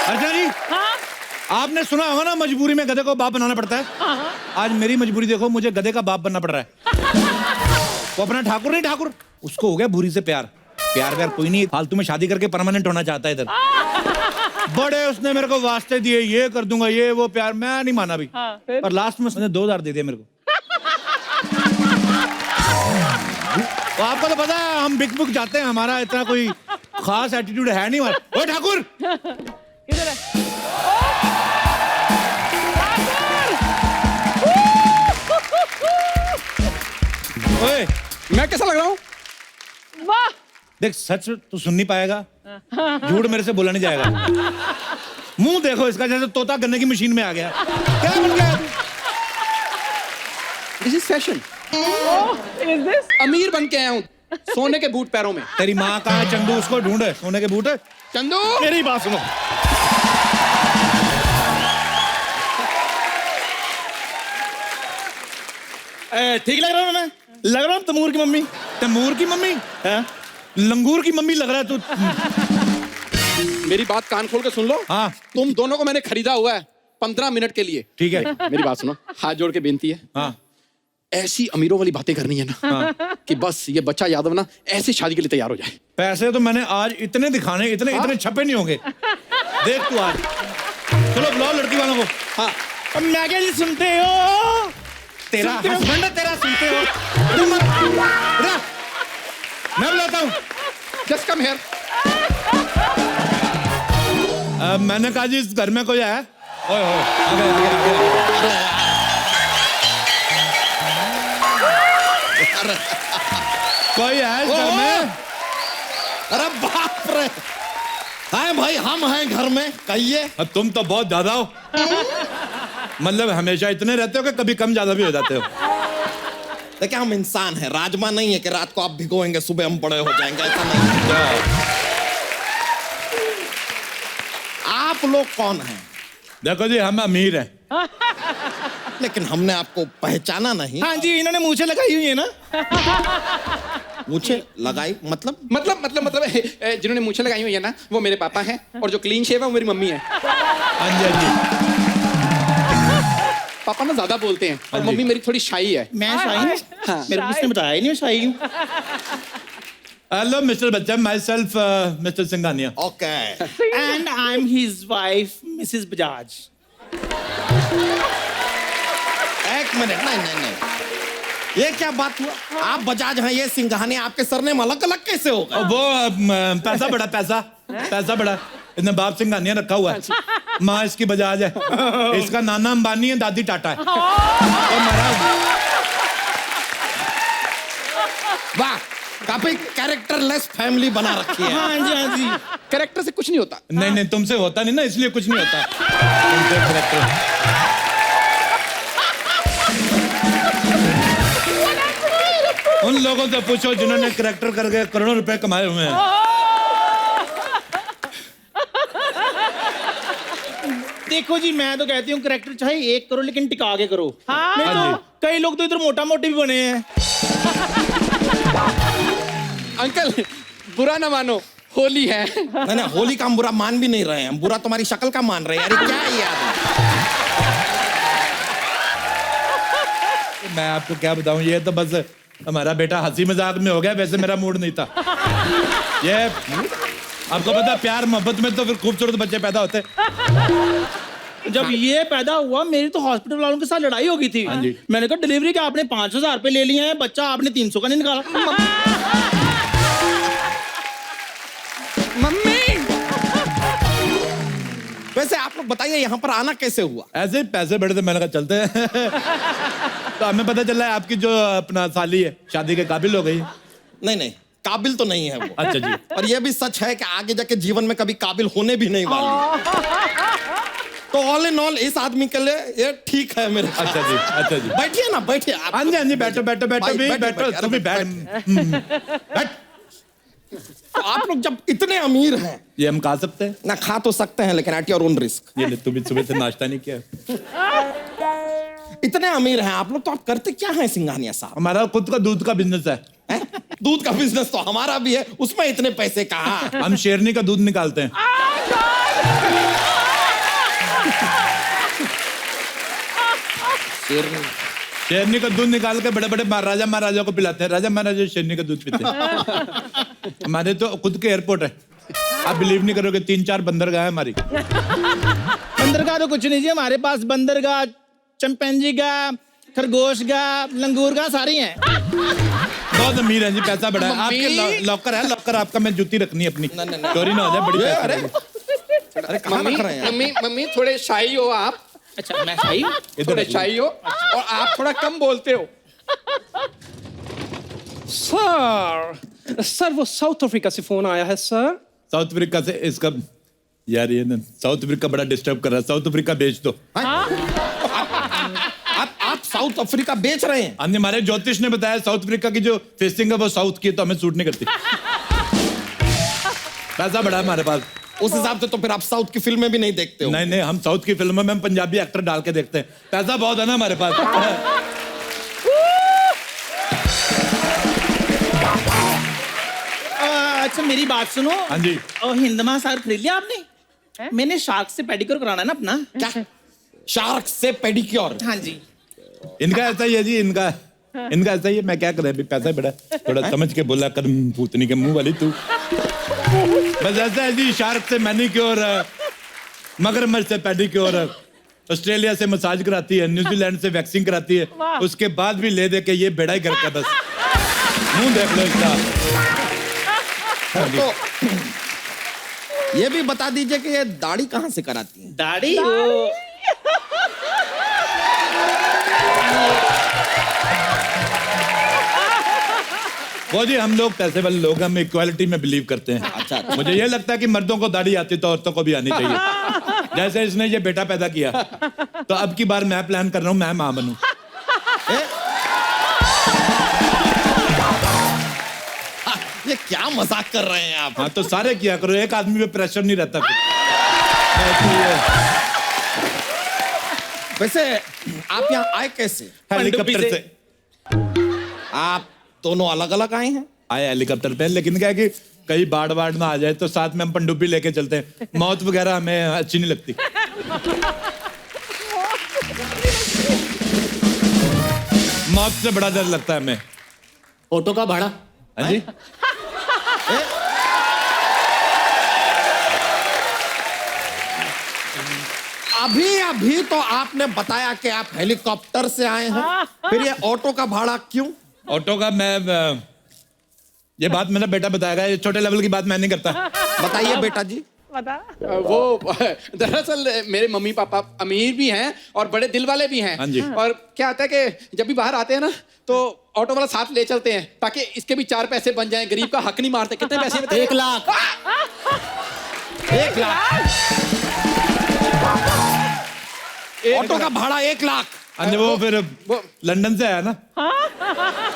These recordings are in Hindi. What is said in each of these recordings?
अर्चना जी, हाँ? आपने सुना होगा ना मजबूरी में गधे को बाप बनाना पड़ता है। हाँ। आज मेरी मजबूरी देखो, मुझे गधे का बाप बनना पड़ रहा है। वो अपना ठाकुर नहीं ठाकुर, उसको हो गया भूरी से प्यार। प्यार व्यार कोई नहीं, फालतू में शादी करके परमानेंट होना चाहता है इधर। बड़े उसने मेरे को वास्ते दिए, ये कर दूंगा, ये वो प्यार, मैं नहीं माना भी। हाँ, फिर? पर लास्ट में उसने 2000 दे दिया मेरे को। तो आपको तो पता है हम बिक बुक जाते हैं, हमारा इतना कोई खास एटीट्यूड है नहीं हमारा। ओए ठाकुर, किधर है? ओए मैं कैसा लग रहा हूँ? वाह! देख, सच तो सुन नहीं पाएगा, झूठ मेरे से बोला नहीं जाएगा। मुंह देखो इसका, जैसे तोता गन्ने की मशीन में आ गया। क्या बन गया? This is fashion. Is this? अमीर बन के आया हूँ, सोने के बूट पैरों में। तेरी माँ कहाँ है? चंदू, उसको ढूंढे, सोने के बूट है। चंदू, मेरी बात सुनो। ठीक लग रहा हूँ मैं? लग रहा हूँ तमूर की मम्मी। तैमूर की मम्मी? हाँ? लंगूर की मम्मी लग रहा है तू। मेरी बात कान खोल के सुन लो। हाँ तुम दोनों को मैंने खरीदा हुआ है 15 मिनट के लिए। ठीक है। मेरी बात सुनो, हाथ जोड़ के बेनती है, हाँ ऐसी अमीरों वाली बातें करनी है ना कि बस ये बच्चा यादव ना ऐसे शादी के लिए तैयार हो जाए। पैसे तो मैंने आज इतने दिखाने, इतने इतने छपे नहीं होंगे। देख तू आज। चलो बुलाओ लड़की वालों को। हाँ, अब मैं क्या जी सुनते हो? तेरा सुनते हो? हस्बैंड है, तेरा सुनते हो? तुम मत- इधर आ। मैं बुलाता हूँ। Just come here. मैंने कहा जी इस घर में कोई है? ओए ओए, आगे आगे आगे आगे। कोई है इस घर में? अरे बाप रे! हाँ भाई, हम हैं घर में, कहिए। अब तुम तो बहुत ज्यादा हो। मतलब हमेशा इतने रहते हो कि कभी कम ज्यादा भी हो जाते हो। देखिए, हम इंसान हैं, राजमा नहीं है कि रात को आप भिगोएंगे सुबह हम बड़े हो जाएंगे, ऐसा नहीं है। आप लोग कौन हैं? देखो जी, हम अमीर हैं। लेकिन हमने आपको पहचाना नहीं। हाँ जी, इन्होंने मूछें लगाई हुई है ना। मुझे लगाई मतलब? मतलब जिन्होंने मूछें लगाई हुई है ना, वो मेरे पापा हैं, और जो क्लीन शेव है वो मेरी मम्मी है। हाँ जी हाँ जी। पापा ना ज्यादा बोलते हैं और हाँ जी। मम्मी मेरी थोड़ी शाई है। मैं शाही हूँ? हाँ। मेरे को किसने बताया ही नहीं मैं शाही हूँ। Hello mister Bachchan, my self mister Singhania. Okay. And I am his wife Mrs Bajaj. एक मिनट, नहीं नहीं नहीं, ये क्या बात हुआ? आप बजाज हैं, ये सिंघाने, आपके सरनेम अलग अलग कैसे हो गए? वो पैसा बड़ा, पैसा बड़ा, इसने बाप सिंघानिया रखा हुआ है। माँ इसकी बजाज है, इसका नाना अंबानी है, दादी टाटा है। और महाराज वाह, काफी कैरेक्टरलेस फैमिली बना रखी है। हाँ जी, हाँ जी। कैरेक्टर से कुछ नहीं होता। नहीं तुमसे होता नहीं ना, इसलिए कुछ नहीं होता। तुमसे correct। उन लोगों से पूछो जिन्होंने करेक्टर करके करोड़ों रुपए कमाए हुए हैं। देखो जी, मैं तो कहती हूँ करेक्टर चाहे 1 करो लेकिन टिका के करो। हाँ। नहीं हाँ तो कई लोग तो इधर मोटा मोटे भी बने हैं। अंकल, बुरा ना मानो, होली है। नहीं नहीं, होली का हम बुरा मान भी नहीं रहे हैं, हम बुरा तुम्हारी शक्ल का मान रहे हैं। यार ये क्या है यार? मैं आपको क्या बताऊं, ये तो बस हमारा बेटा हंसी मजाक में हो गया, वैसे मेरा मूड नहीं था। ये आपको पता, प्यार मोहब्बत में तो फिर खूबसूरत बच्चे पैदा होते। जब ये पैदा हुआ, मेरी तो हॉस्पिटल वालों के साथ लड़ाई हो गई थी। हाँ जी। मैंने कहा डिलीवरी का आपने 5,000 रुपए ले लिए हैं, बच्चा आपने 300 का नहीं निकाला। मम्मी, वैसे आप लोग बताइए, यहाँ पर आना कैसे हुआ? ऐसे ही पैसे बढ़े थे, मैंने कहा चलते हैं। तो हमें पता चला है आपकी जो अपना साली है शादी के काबिल हो गई। नहीं नहीं, काबिल तो नहीं है वो। अच्छा जी। और ये भी सच है कि आगे जाके जीवन में कभी काबिल होने भी नहीं वाली। तो ऑल इन ऑल इस आदमी के लिए ये ठीक है मेरे ख्याल से। अच्छा जी। बैठिए ना, बैठिए आप। हाँ जी, बैठो बैठो बैठो भाई, भी बैठो, बैठो, बैठो, तुम भी अरे बैठ। तो आप लोग जब इतने अमीर हैं, ये हम खा सकते हैं? ना खा तो सकते हैं लेकिन एट योर ओन रिस्क। ये ले, तुम भी सुबह से नाश्ता नहीं किया। इतने अमीर हैं आप लोग, तो आप करते क्या हैं सिंघानिया साहब? हमारा खुद का दूध का बिजनेस है। हैं? दूध का बिजनेस तो हमारा भी है, उसमें इतने पैसे कहाँ? हम शेरनी का दूध निकालते हैं। शेरनी का दूध निकाल के बड़े बड़े राजा महाराजा को पिलाते हैं। राजा महाराजा शेरनी का दूध पीते हैं। हमारे तो खुद के एयरपोर्ट है, आप बिलीव नहीं करोगे, 3-4 बंदरगाह है हमारी। बंदरगाह तो कुछ नहीं जी, हमारे पास बंदरगाह, चिंपैंजी का, खरगोश का, लंगूर का, सारी हैं। बहुत अमीर है जी, पैसा बड़ा है। आपके लॉकर है, लॉकर आपका, मैं जूती रखनी है अपनी, चोरी ना हो जाए। बड़ी अरे पैसे अरे कहाँ रख रहे हैं? मम्मी थोड़े शाही हो आप। अच्छा मैं सही थोड़े शाही हो और आप थोड़ा कम बोलते हो। सर वो साउथ अफ्रीका से फोन आया है सर। साउथ अफ्रीका से इसका यार, ये ना साउथ अफ्रीका बड़ा डिस्टर्ब कर रहा है, साउथ अफ्रीका बेच दो। आप साउथ अफ्रीका बेच रहे हैं? हमने हमारे ज्योतिष ने बताया साउथ अफ्रीका की जो फेसिंग है वो साउथ की है, तो हमें सूट नहीं करती। पैसा बड़ा है हमारे पास। उस हिसाब से तो फिर आप साउथ की फिल्में भी नहीं देखते हो। नहीं नहीं, हम साउथ की फिल्मों में हम पंजाबी एक्टर डाल के देखते हैं, पैसा बहुत है ना हमारे पास। अच्छा मेरी बात सुनो। हाँ जी। और हिंद महासागर खरीद लिया आपने? मैंने शार्क से पेडिक्योर कराना है ना अपना। क्या? शार्क से पेडिक्योर? हाँ जी। इनका ऐसा ही है जी, इनका ऐसा ही है। मैं क्या करें, अभी पैसा बड़ा, थोड़ा समझ के बोला कर, भूतनी के मुंह वाली तू। बस ऐसा है जी, शार्क से मैनिक्योर, मगरमच्छ से पेडिक्योर, ऑस्ट्रेलिया से मसाज कराती है, न्यूजीलैंड से वैक्सिंग कराती है, उसके बाद भी ले दे के ये बेड़ा ही करके बस मुंह देख लो इसका। तो ये भी बता दीजिए कि ये दाढ़ी कहाँ से कराती है? दाढ़ी वो जी, हम लोग पैसे वाले लोग, हम इक्वालिटी में बिलीव करते हैं। अच्छा। मुझे ये लगता है कि मर्दों को दाढ़ी आती तो औरतों को भी आनी चाहिए। जैसे इसने ये बेटा पैदा किया, तो अब की बार मैं प्लान कर रहा हूँ मैं मां बनूं। ये क्या मजाक कर रहे हैं आप? हाँ तो सारे किया करो, एक आदमी पे प्रेशर नहीं रहता फिर। वैसे आप यहाँ आए कैसे? हेलीकॉप्टर से आप दोनों अलग अलग आए हैं? आए हेलीकॉप्टर पे, लेकिन क्या है कि कहीं बाढ़ ना आ जाए तो साथ में हम पनडुब्बी लेके चलते हैं। मौत वगैरह हमें अच्छी नहीं लगती। मौत से बड़ा डर लगता है हमें। ऑटो का भाड़ा? हाँ जी। अभी तो आपने बताया कि आप हेलीकॉप्टर से आए हैं, फिर ये ऑटो का भाड़ा क्यों? ऑटो का ये बात मेरा बेटा बताएगा, ये छोटे लेवल की बात मैं नहीं करता। बताइए बेटा जी। बता। वो दरअसल मेरे मम्मी पापा अमीर भी हैं और बड़े दिल वाले भी हैं। हाँ जी। और क्या होता है कि जब भी बाहर आते हैं ना तो ऑटो वाला साथ ले चलते हैं ताकि इसके भी 4 पैसे बन जाएं। गरीब का हक नहीं मारते। कितने पैसे बताइए? 1 लाख। 1 लाख ऑटो का भाड़ा 1 लाख। हाँ जी, वो फिर वो- लंदन से आया ना।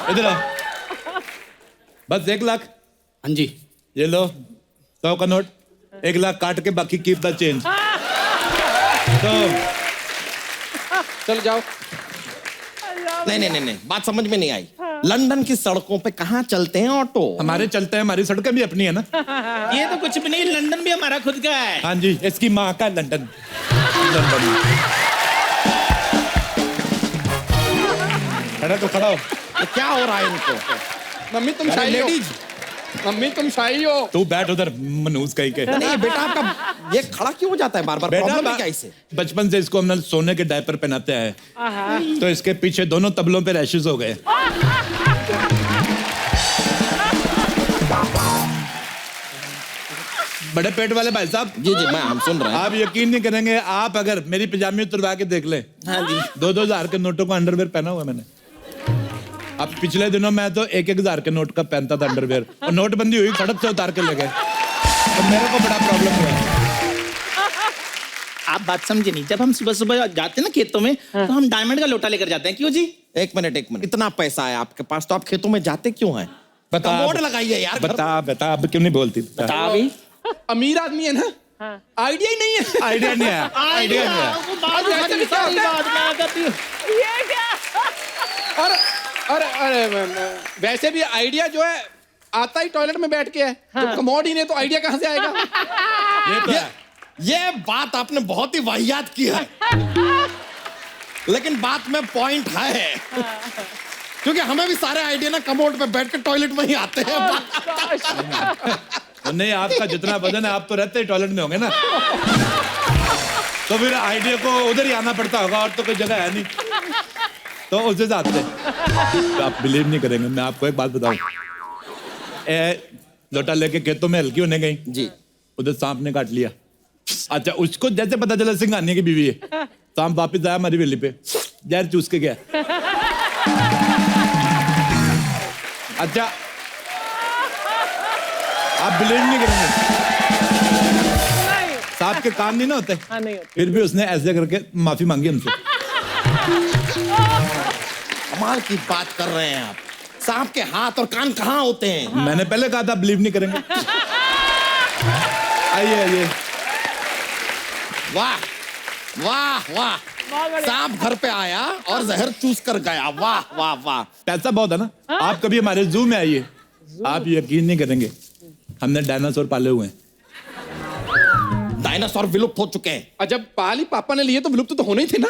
इधर आओ। बस 1 लाख। हाँ जी। ये लो 100 का नोट, 1 लाख काट के बाकी कीप द चेंज। तो चल जाओ। नहीं, बात समझ में नहीं आई। लंदन की सड़कों पे कहाँ चलते हैं ऑटो? हमारे चलते हैं, हमारी सड़कें भी अपनी है ना। ये तो कुछ भी नहीं, लंदन भी हमारा खुद का है। हाँ जी, इसकी माँ का लंदन। खड़ा तो खड़ा हो। ये क्या हो रहा है इनको? मम्मी तुम शाही हो। लेडीज, मम्मी तुम शाही हो। तू बैठ उधर मनूस कहीं के। नहीं बेटा आपका ये खड़ा क्यों हो जाता है बार बार? प्रॉब्लम है क्या इसे? बचपन से इसको हमने सोने के डायपर पहनाते हैं, तो इसके पीछे दोनों तबलों पे रैशेस हो गए। बड़े पेट वाले भाई साहब। जी मैं हम सुन रहे हैं। आप यकीन नहीं करेंगे, आप अगर मेरी पजामी उतरवा के देख ले। हाँ जी। 2-2 हजार के नोटों का अंडरवेयर पहना हुआ मैंने। अब पिछले दिनों मैं तो 1-1 हजार के नोट का पहनता था अंडरवेयर, और नोटबंदी हुई, सड़क से उतार के ले गए, तो मेरे को बड़ा प्रॉब्लम हुआ। आप बात समझे नहीं। जब हम सुबह सुबह जाते हैं ना खेतों में, तो हम डायमंड का लोटा लेकर जाते हैं। क्यों जी? एक मिनट इतना पैसा है आपके पास तो आप खेतों में जाते क्यों हैं? बता बोर्ड लगाइए यार। बता अब क्यों नहीं बोलती? बता भी। अमीर आदमी है ना, आइडिया ही नहीं है। आइडिया नहीं आया, आइडिया नहीं आया। आज ऐसे भी क्या होता है? ये क्या? और वैसे भी आइडिया जो है आता ही टॉयलेट में बैठ के है। जब कमोड ही नहीं तो आइडिया कहाँ से आएगा? ये तो है। ये बात आपने बहुत ही वाहियात की है। लेकिन बात में पॉइंट है, क्योंकि हमें भी सारे आइडिया ना कमोड पे बैठ के टॉयलेट में ही आते हैं। नहीं, आपका जितना वजन है आप तो रहते ही टॉयलेट में होंगे ना, तो फिर आइडिया को उधर ही आना पड़ता होगा, और तो कोई जगह है नहीं, तो उसे से आते। तो आप बिलीव नहीं करेंगे, मैं आपको एक बात बताऊं। लोटा लेके खेतों में हल्की होने गई जी, उधर सांप ने काट लिया। अच्छा, उसको जैसे पता चला सिंघानिया की बीवी है, सांप वापिस आया हमारी वेली पे, जहर चूस के गया। अच्छा, आप बिलीव नहीं करेंगे, सांप के कान नहीं ना होते, हाँ, नहीं होते। फिर भी उसने ऐसे करके माफी मांगी हमसे। कमाल की बात कर रहे हैं आप। सांप के हाथ और कान कहाँ होते हैं? मैंने पहले कहा था बिलीव नहीं करेंगे। आइए आइए। वाह वाह वाह, सांप घर पे आया और जहर चूस कर गया। वाह वाह वाह। पैसा बहुत है ना। आप कभी हमारे जू में आइए, आप यकीन नहीं करेंगे, हमने डायनासोर पाले हुए हैं। डायनासोर विलुप्त हो चुके हैं। और जब पाली पापा ने लिए तो विलुप्त तो होने ही थे ना।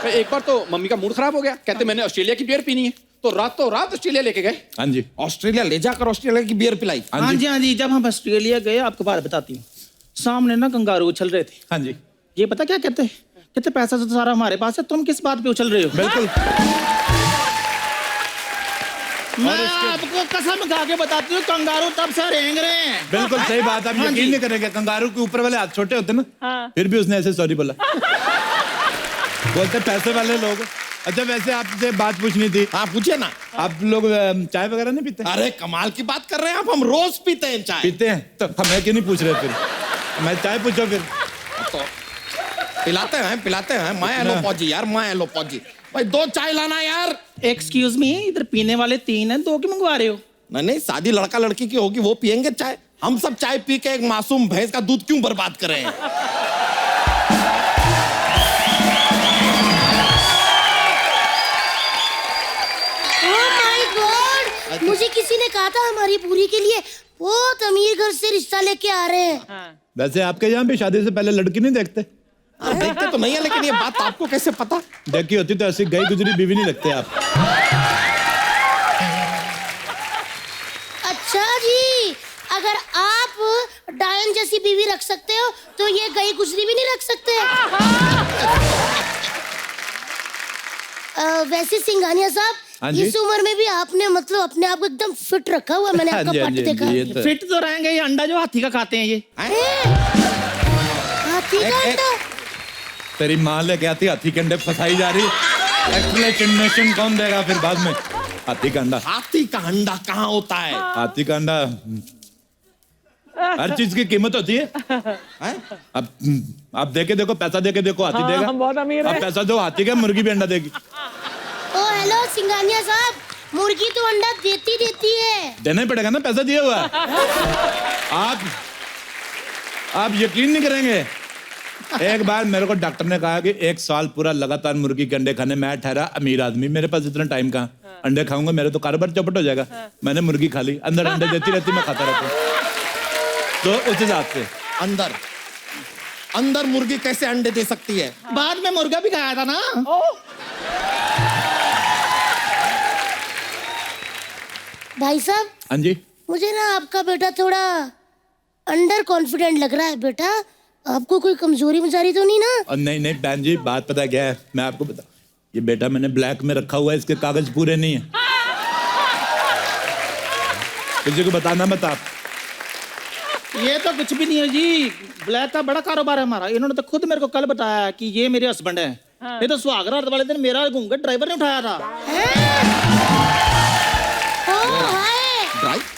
एक बार तो मम्मी का मूड खराब हो गया, कहते मैंने ऑस्ट्रेलिया की बियर पीनी है, तो रातों रात ऑस्ट्रेलिया लेके गए। हाँ जी, ऑस्ट्रेलिया ले जाकर ऑस्ट्रेलिया की बियर पिलाई। हाँ जी हाँ जी, जब हम ऑस्ट्रेलिया गए, आपको बात बताती हूँ, सामने ना कंगारू उछल रहे थे। हाँ जी, ये पता क्या कहते हैं? कहते पैसा तो सारा हमारे पास है, तुम किस बात पे उछल रहे हो? बिल्कुल। मैं आपको कसम खा के बताती हूँ, कंगारू तब से रेंग रहे हैं। बिल्कुल सही बात, आप यकीन नहीं करेंगे, कंगारू के ऊपर वाले हाथ छोटे होते ना, फिर भी उसने ऐसे सॉरी बोला। बोलते पैसे वाले लोग। अच्छा, वैसे आपसे बात पूछनी थी। हाँ पूछिए ना। आप लोग चाय वगैरह नहीं पीते? अरे कमाल की बात कर रहे हैं आप, हम रोज पीते हैं चाय। पीते हैं तो हमें क्यों नहीं पूछ रहे? फिर मैं चाय पूछो फिर। तो पिलाते हैं। मैं एलो पौजी यार, मैं एलो पौजी। भाई 2 चाय लाना यार। एक्सक्यूज मी, इधर पीने वाले 3 हैं, 2 क्यों मंगवा रहे हो? नहीं, शादी लड़का लड़की की होगी, वो पियेंगे चाय। हम सब चाय पी के एक मासूम भैंस का दूध क्यों बर्बाद कर रहे हैं? मुझे किसी ने कहा था हमारी पूरी के लिए बहुत अमीर घर से रिश्ता लेके आ रहे हैं। वैसे आपके यहाँ भी शादी से पहले लड़की नहीं देखते? देखते तो नहीं है, लेकिन ये बात आपको कैसे पता? देखी होती तो ऐसी गई गुजरी बीवी नहीं लगते आप। अच्छा जी, अगर आप डायन जैसी बीवी रख सकते हो तो ये गई गुजरी भी नहीं रख सकते। वैसे सिंघानिया साहब, हाँ जी? इस उम्र में भी आपने मतलब अपने आप को एकदम फिट रखा हुआ, मैंने आपका पट देखा। ये तो फिट तो रहेंगे, ये अंडा जो हाथी का खाते हैं ये। हाथी का अंडा? तेरी माँ लेके आती, हाथी के अंडे फंसाई जा रही। एक्सप्लेनेशन कौन देगा फिर बाद में? हाथी का अंडा। हाथी का अंडा कहाँ होता है? हाथी का अंडा, हर चीज की कीमत होती है। अब आप देके देखो, पैसा देके देखो, हाथी देगा। हम बहुत अमीर अब हैं। पैसा पैसा दो, हाथी का मुर्गी भी अंडा देगी। ओ हेलो सिंघानिया साहब, मुर्गी तो अंडा देती है। देना ही पड़ेगा ना, पैसा दिया हुआ है। आप यकीन नहीं करेंगे, एक बार मेरे को डॉक्टर ने कहा कि 1 साल पूरा लगातार मुर्गी के अंडे खाने। मैं ठहरा अमीर आदमी, मेरे पास इतना टाइम कहाँ, अंडे खाऊंगा मेरे तो कारोबार चौपट हो जाएगा। मैंने मुर्गी खा ली, अंदर अंडे देती रहती, मैं खाता रहता हूँ। तो उस हिसाब से अंदर मुर्गी कैसे अंडे दे सकती है? बाद में मुर्गा भी खाया था ना। भाई साहब, हाँ जी, मुझे ना आपका बेटा थोड़ा अंडर कॉन्फिडेंट लग रहा है। बेटा, आपको कोई कमजोरी मजारी तो नहीं ना? और नहीं बहन जी, बात पता क्या है, मैं आपको बता, ये बेटा मैंने ब्लैक में रखा हुआ है, इसके कागज पूरे नहीं है। किसी को बताना मत आप। ये तो कुछ भी नहीं है जी, ब्लैक का बड़ा कारोबार है हमारा। इन्होंने तो खुद मेरे को कल बताया कि ये मेरे हस्बैंड है। ये तो सुहागरात वाले दिन मेरा घूंघट ड्राइवर ने उठाया था।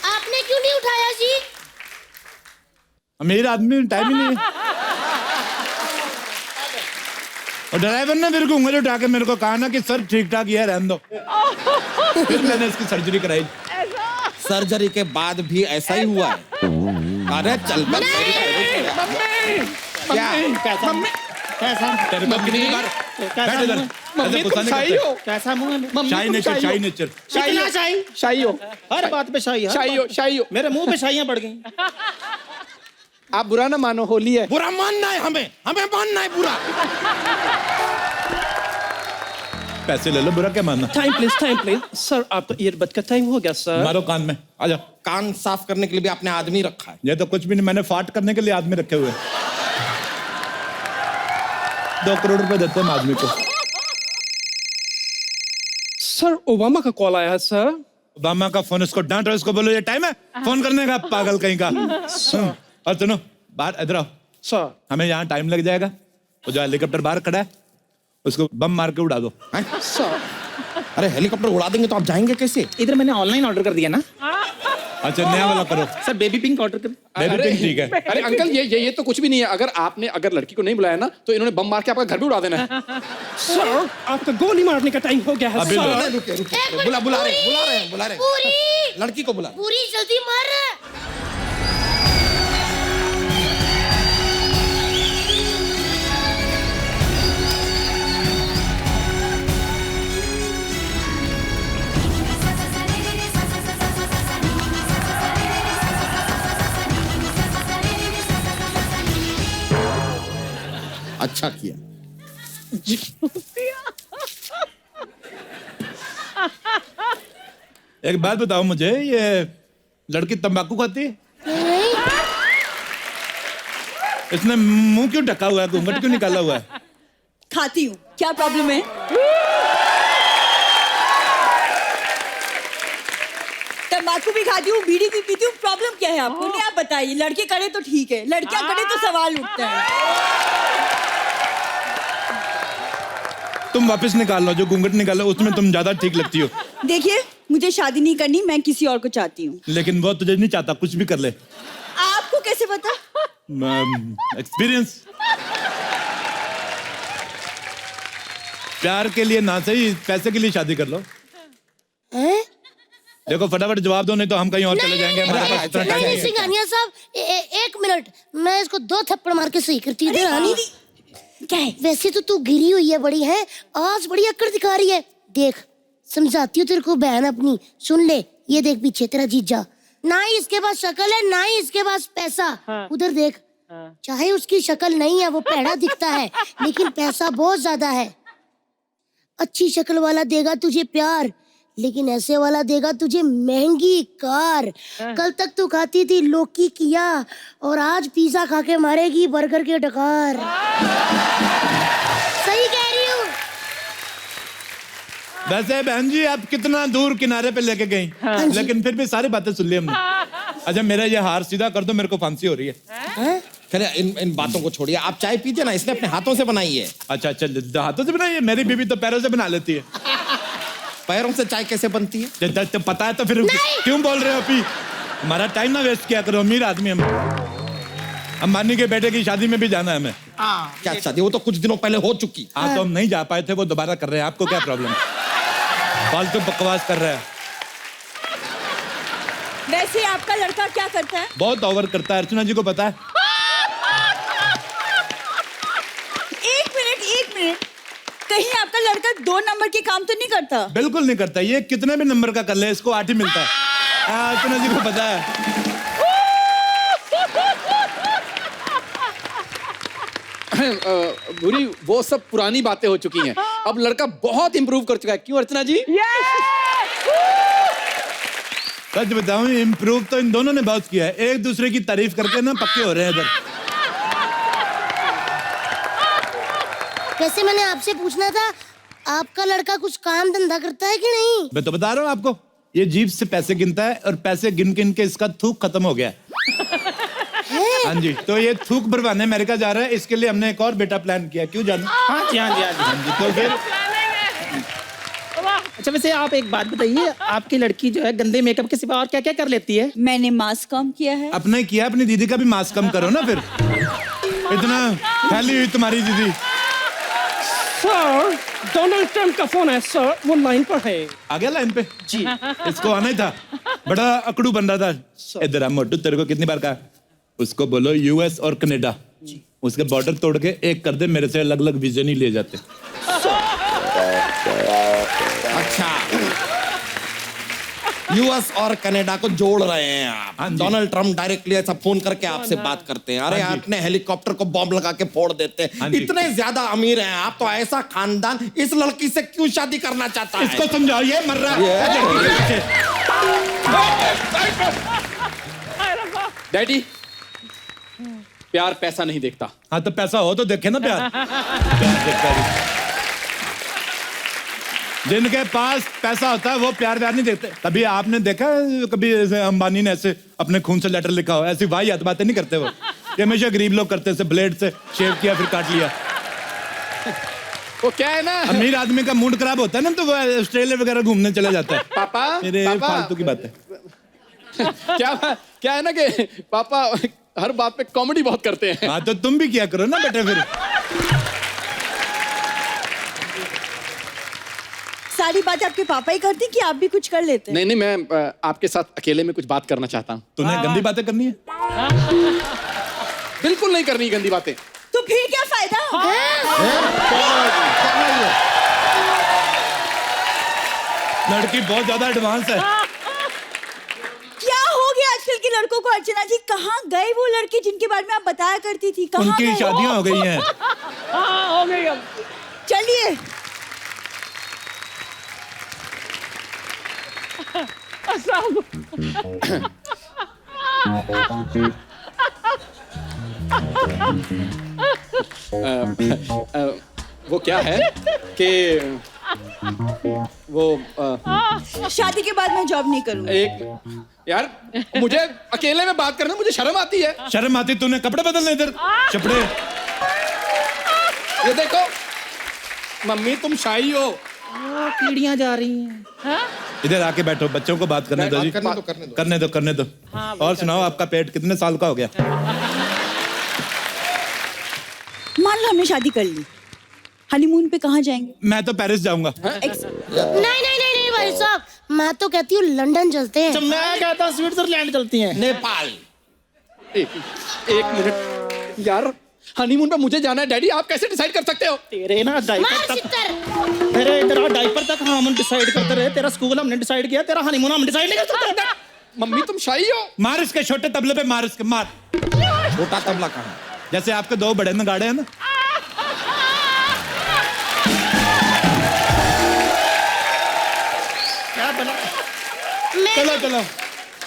आपने क्यों नहीं उठाया जी? अमीर आदमी, टाइम ही नहीं है। और ड्राइवर ने मेरे को उंगली उठा के मेरे को कहा ना कि सर ठीक ठाक ही है, रहने दो। फिर मैंने इसकी सर्जरी कराई। सर्जरी के बाद भी ऐसा ही हुआ है? अरे चल बस। क्या? कैसा तेरे को कितनी बार बैठ इधर, ऐसे गुस्सा नहीं करते। कैसा मुंह है? शाही नेचर, शाही नेचर। कितना शाही? शाही हो, हर बात पे शाही, शाही हो। मेरे मुंह पे शाहियां पड़ गई। आप बुरा ना मानो, होली है। बुरा मानना है हमें मानना है बुरा। पैसे ले लो, बुरा क्या मानना। टाइम प्लीज सर, आपका ईयरबड का टाइम हो गया सर। मारो कान में, आ जाओ। कान साफ करने के लिए भी आपने आदमी रखा है। ये तो कुछ भी नहीं, मैंने फाट करने के लिए आदमी रखे हुए हैं। 2 करोड़ रुपए देते हैं आदमी को। सर ओबामा का कॉल आया है सर। ओबामा का फोन, इसको डांटो, इसको बोलो ये टाइम है फोन करने का, पागल कहीं का। और सुनो, बाहर इधर आओ। सर हमें यहाँ टाइम लग जाएगा। वो जो हेलीकॉप्टर बाहर खड़ा है उसको बम मार के उड़ा दो। हैं? सर अरे हेलीकॉप्टर उड़ा देंगे तो आप जाएंगे कैसे? इधर मैंने ऑनलाइन ऑर्डर कर दिया ना अच्छा, नया वाला करो। सर, बेबी पिंक ऑर्डर कर। बेबी पिंक ठीक है। अरे अंकल, ये तो कुछ भी नहीं है। अगर लड़की को नहीं बुलाया ना तो इन्होंने बम मार के आपका घर भी उड़ा देना है। सर आपका गोली मारने का टाइम हो गया है अभी सर। लो। रुके रुके, एक मिनट, बुला रहे हैं। पूरी लड़की को बुला। पूरी जल्दी मार। अच्छा किया। एक बात बताओ मुझे, ये लड़की तंबाकू खाती है? नहीं, इसने मुंह क्यों ढका हुआ है, घूंघट क्यों निकाला हुआ है? खाती हूँ, क्या प्रॉब्लम है? तंबाकू भी खाती हूँ, बीड़ी भी पीती हूँ, प्रॉब्लम क्या है आपको? नहीं, आप बताइए। लड़के करे तो ठीक है, लड़कियां करे तो सवाल उठता है। तुम वापस निकाल लो, जो घूंघट निकालो उसमें तुम ज्यादा ठीक लगती हो। देखिए, मुझे शादी नहीं करनी, मैं किसी और को चाहती हूँ। लेकिन वो तुझे नहीं चाहता, कुछ भी कर ले। आपको कैसे पता? एक्सपीरियंस। प्यार के लिए ना सही, पैसे के लिए शादी कर लो। हैं? देखो फटाफट जवाब दो, नहीं तो हम कहीं और चले जाएंगे। हमारे पास इतना टाइम नहीं नहीं है। सिंघानिया साहब, एक मिनट, मैं इसको 2 थप्पड़ मार के सही करती हूँ। रानी, क्या है? वैसे तो तू गिरी हुई है बड़ी है, आज बड़ी अकड़ दिखा रही है। देख, समझाती हूँ तेरे को बहन अपनी, सुन ले। ये देख पीछे तेरा जीजा, ना ही इसके पास शक्ल है ना ही इसके पास पैसा। उधर देख, चाहे उसकी शक्ल नहीं है, वो पैड़ा दिखता है, लेकिन पैसा बहुत ज्यादा है। अच्छी शक्ल वाला देगा तुझे प्यार, लेकिन ऐसे वाला देगा तुझे महंगी कार। कल तक तू खाती थी लौकी किया, और आज पिज्जा खा के मारेगी बर्गर के डकार। सही कह रही हूँ। वैसे बहन जी आप कितना दूर किनारे पे लेके गई, लेकिन फिर भी सारी बातें सुन ली हमने। अच्छा मेरा ये हार सीधा कर दो, मेरे को फांसी हो रही है। चलिए इन बातों को छोड़िए, आप चाय पीजिए ना, इसने अपने हाथों से बनाई है। अच्छा अच्छा, हाथों से बनाई है? मेरी बीवी तो पैरों से बना लेती है। पैरों से चाय कैसे बनती है? जब पता है तो फिर क्यों बोल रहे हो? अभी हमारा टाइम ना वेस्ट किया करो, अमीर आदमी हम। अंबानी के बेटे की शादी में भी जाना है हमें। क्या शादी? वो तो कुछ दिनों पहले हो चुकी। हाँ तो हम नहीं जा पाए थे, वो दोबारा कर रहे हैं। आपको क्या प्रॉब्लम? फालतू बकवास कर रहा है। वैसे आपका लड़का क्या करता है? बहुत ओवर करता है, अर्चना जी को पता है। एक मिनट, कहीं आपका लड़का 2 नंबर के काम तो नहीं करता? बिल्कुल नहीं करता, ये कितने भी नंबर का कर ले इसको 8 ही मिलता है। हाँ, अर्चना जी को पता है। बुरी, वो सब पुरानी बातें हो चुकी हैं। अब लड़का बहुत इंप्रूव कर चुका है। क्यों अर्चना जी? सच बताऊं, इम्प्रूव तो इन दोनों ने बहुत किया है। एक दूसरे की तारीफ करके ना पक्के हो रहे हैं इधर। वैसे मैंने आपसे पूछना था, आपका लड़का कुछ काम धंधा करता है कि नहीं? मैं तो बता रहा हूँ आपको, ये जीभ से पैसे गिनता है और पैसे गिन गिन के इसका थूक खत्म हो गया है। हाँ जी, तो ये थूक भरवाने अमेरिका जा रहा है, इसके लिए हमने एक और बेटा प्लान किया। क्यों जानू? हाँ जी, हाँ जी, हाँ जी। हाँ जी, तो फिर अच्छा वैसे आप एक बात बताइए, आपकी लड़की जो है गंदे मेकअप के सिवा और क्या क्या कर लेती है? मैंने मास्क कम किया है। अपने किया, अपनी दीदी का भी मास्क कम करो ना। फिर इतना फैली हुई तुम्हारी दीदी। सर डोनाल्ड ट्रम्प का फोन है सर, वो लाइन पर है। आ गया लाइन पे जी। इसको आना ही था, बड़ा अकड़ू बन रहा था। इधर आ मोटू, तेरे को कितनी बार कहा, उसको बोलो यूएस और कनाडा, उसके बॉर्डर तोड़ के एक कर दे। मेरे से अलग अलग वीजे नहीं लिए जाते। अच्छा यूएस और कनाडा को जोड़ रहे हैं आप। हाँ जी। डोनाल्ड ट्रम्प डायरेक्टली ऐसा फोन करके आपसे बात करते हैं, अरे हाँ जी। आपने हेलीकॉप्टर को बॉम्ब लगा के फोड़ देते हैं। हाँ जी। इतने ज्यादा अमीर हैं आप, तो ऐसा खानदान इस लड़की से क्यों शादी करना चाहता है? इसको समझाइए, मर रहा है। डैडी, प्यार पैसा नहीं देखता। हाँ तो पैसा हो तो देखे ना प्यार। प्यार देखता है। जिनके पास पैसा होता है वो प्यार व्यार नहीं देखते। कभी आपने देखा है, कभी ऐसे अंबानी ने ऐसे अपने खून से लेटर लिखा हो? ऐसी वाहियात बातें नहीं करते वो। ये हमेशा गरीब लोग करते हैं, ब्लेड से शेव किया फिर काट लिया। वो क्या है ना, अमीर आदमी का मूड खराब होता है ना, तो वो ऑस्ट्रेलिया वगैरह घूमने चला जाता है। पापा, मेरे पापा। फालतू की बात है। क्या है ना कि पापा हर बात पे कॉमेडी बहुत करते हैं। हाँ तो तुम भी किया करो ना बेटे फिर। सारी बात आपके पापा ही करते कि आप भी कुछ कर लेते हैं? नहीं, मैं आपके साथ अकेले में कुछ बात करना चाहता हूँ। तूने गंदी बातें करनी है? बिल्कुल नहीं करनी गंदी बातें। तो फिर क्या फायदा? लड़की बहुत ज्यादा एडवांस है। क्या हो गया आजकल के लड़कों को? अर्चना जी, कहाँ गए वो लड़के जिनके बारे में आप बताया करती थी? कहाँ उनकी गए? शादियां हो गई हैं। हाँ हो गई अब। चलिए। वो क्या है कि वो शादी के बाद मैं जॉब नहीं करूंगी। एक यार, मुझे अकेले में बात करने मुझे शर्म आती है। शर्म आती? तूने कपड़े बदलने इधर चपड़े। ये देखो मम्मी, तुम शाही हो। कीड़ियां जा रही हैं। इधर आके बैठो, बच्चों को बात करने दो जी। करने दो। करने दो। और सुनाओ, आपका पेट कितने साल का हो गया? मान लो हमने शादी कर ली, हनीमून पे कहाँ जाएंगे? मैं तो पेरिस जाऊंगा। नहीं भाई साहब, मैं तो कहती हूँ लंदन चलते हैं। मैं कहता हूँ स्विट्जरलैंड चलती हैं। नेपाल। एक मिनट यार, हनीमून पे मुझे जाना है डैडी, आप कैसे डिसाइड कर सकते हो? तेरे ना मार डायपर तक, सितर। तेरे इधर डायपर तक हम डिसाइड करते रहे। तेरा स्कूल हमने डिसाइड किया, तेरा हनीमून हम डिसाइड नहीं कर सकते। मम्मी तुम शाही हो। मार इसके छोटे तबले पे, मार इसके, मार। छोटा तबला कहाँ? जैसे आपके दो बड़े नगाड़े हैं ना। क्या बना? चलो चलो।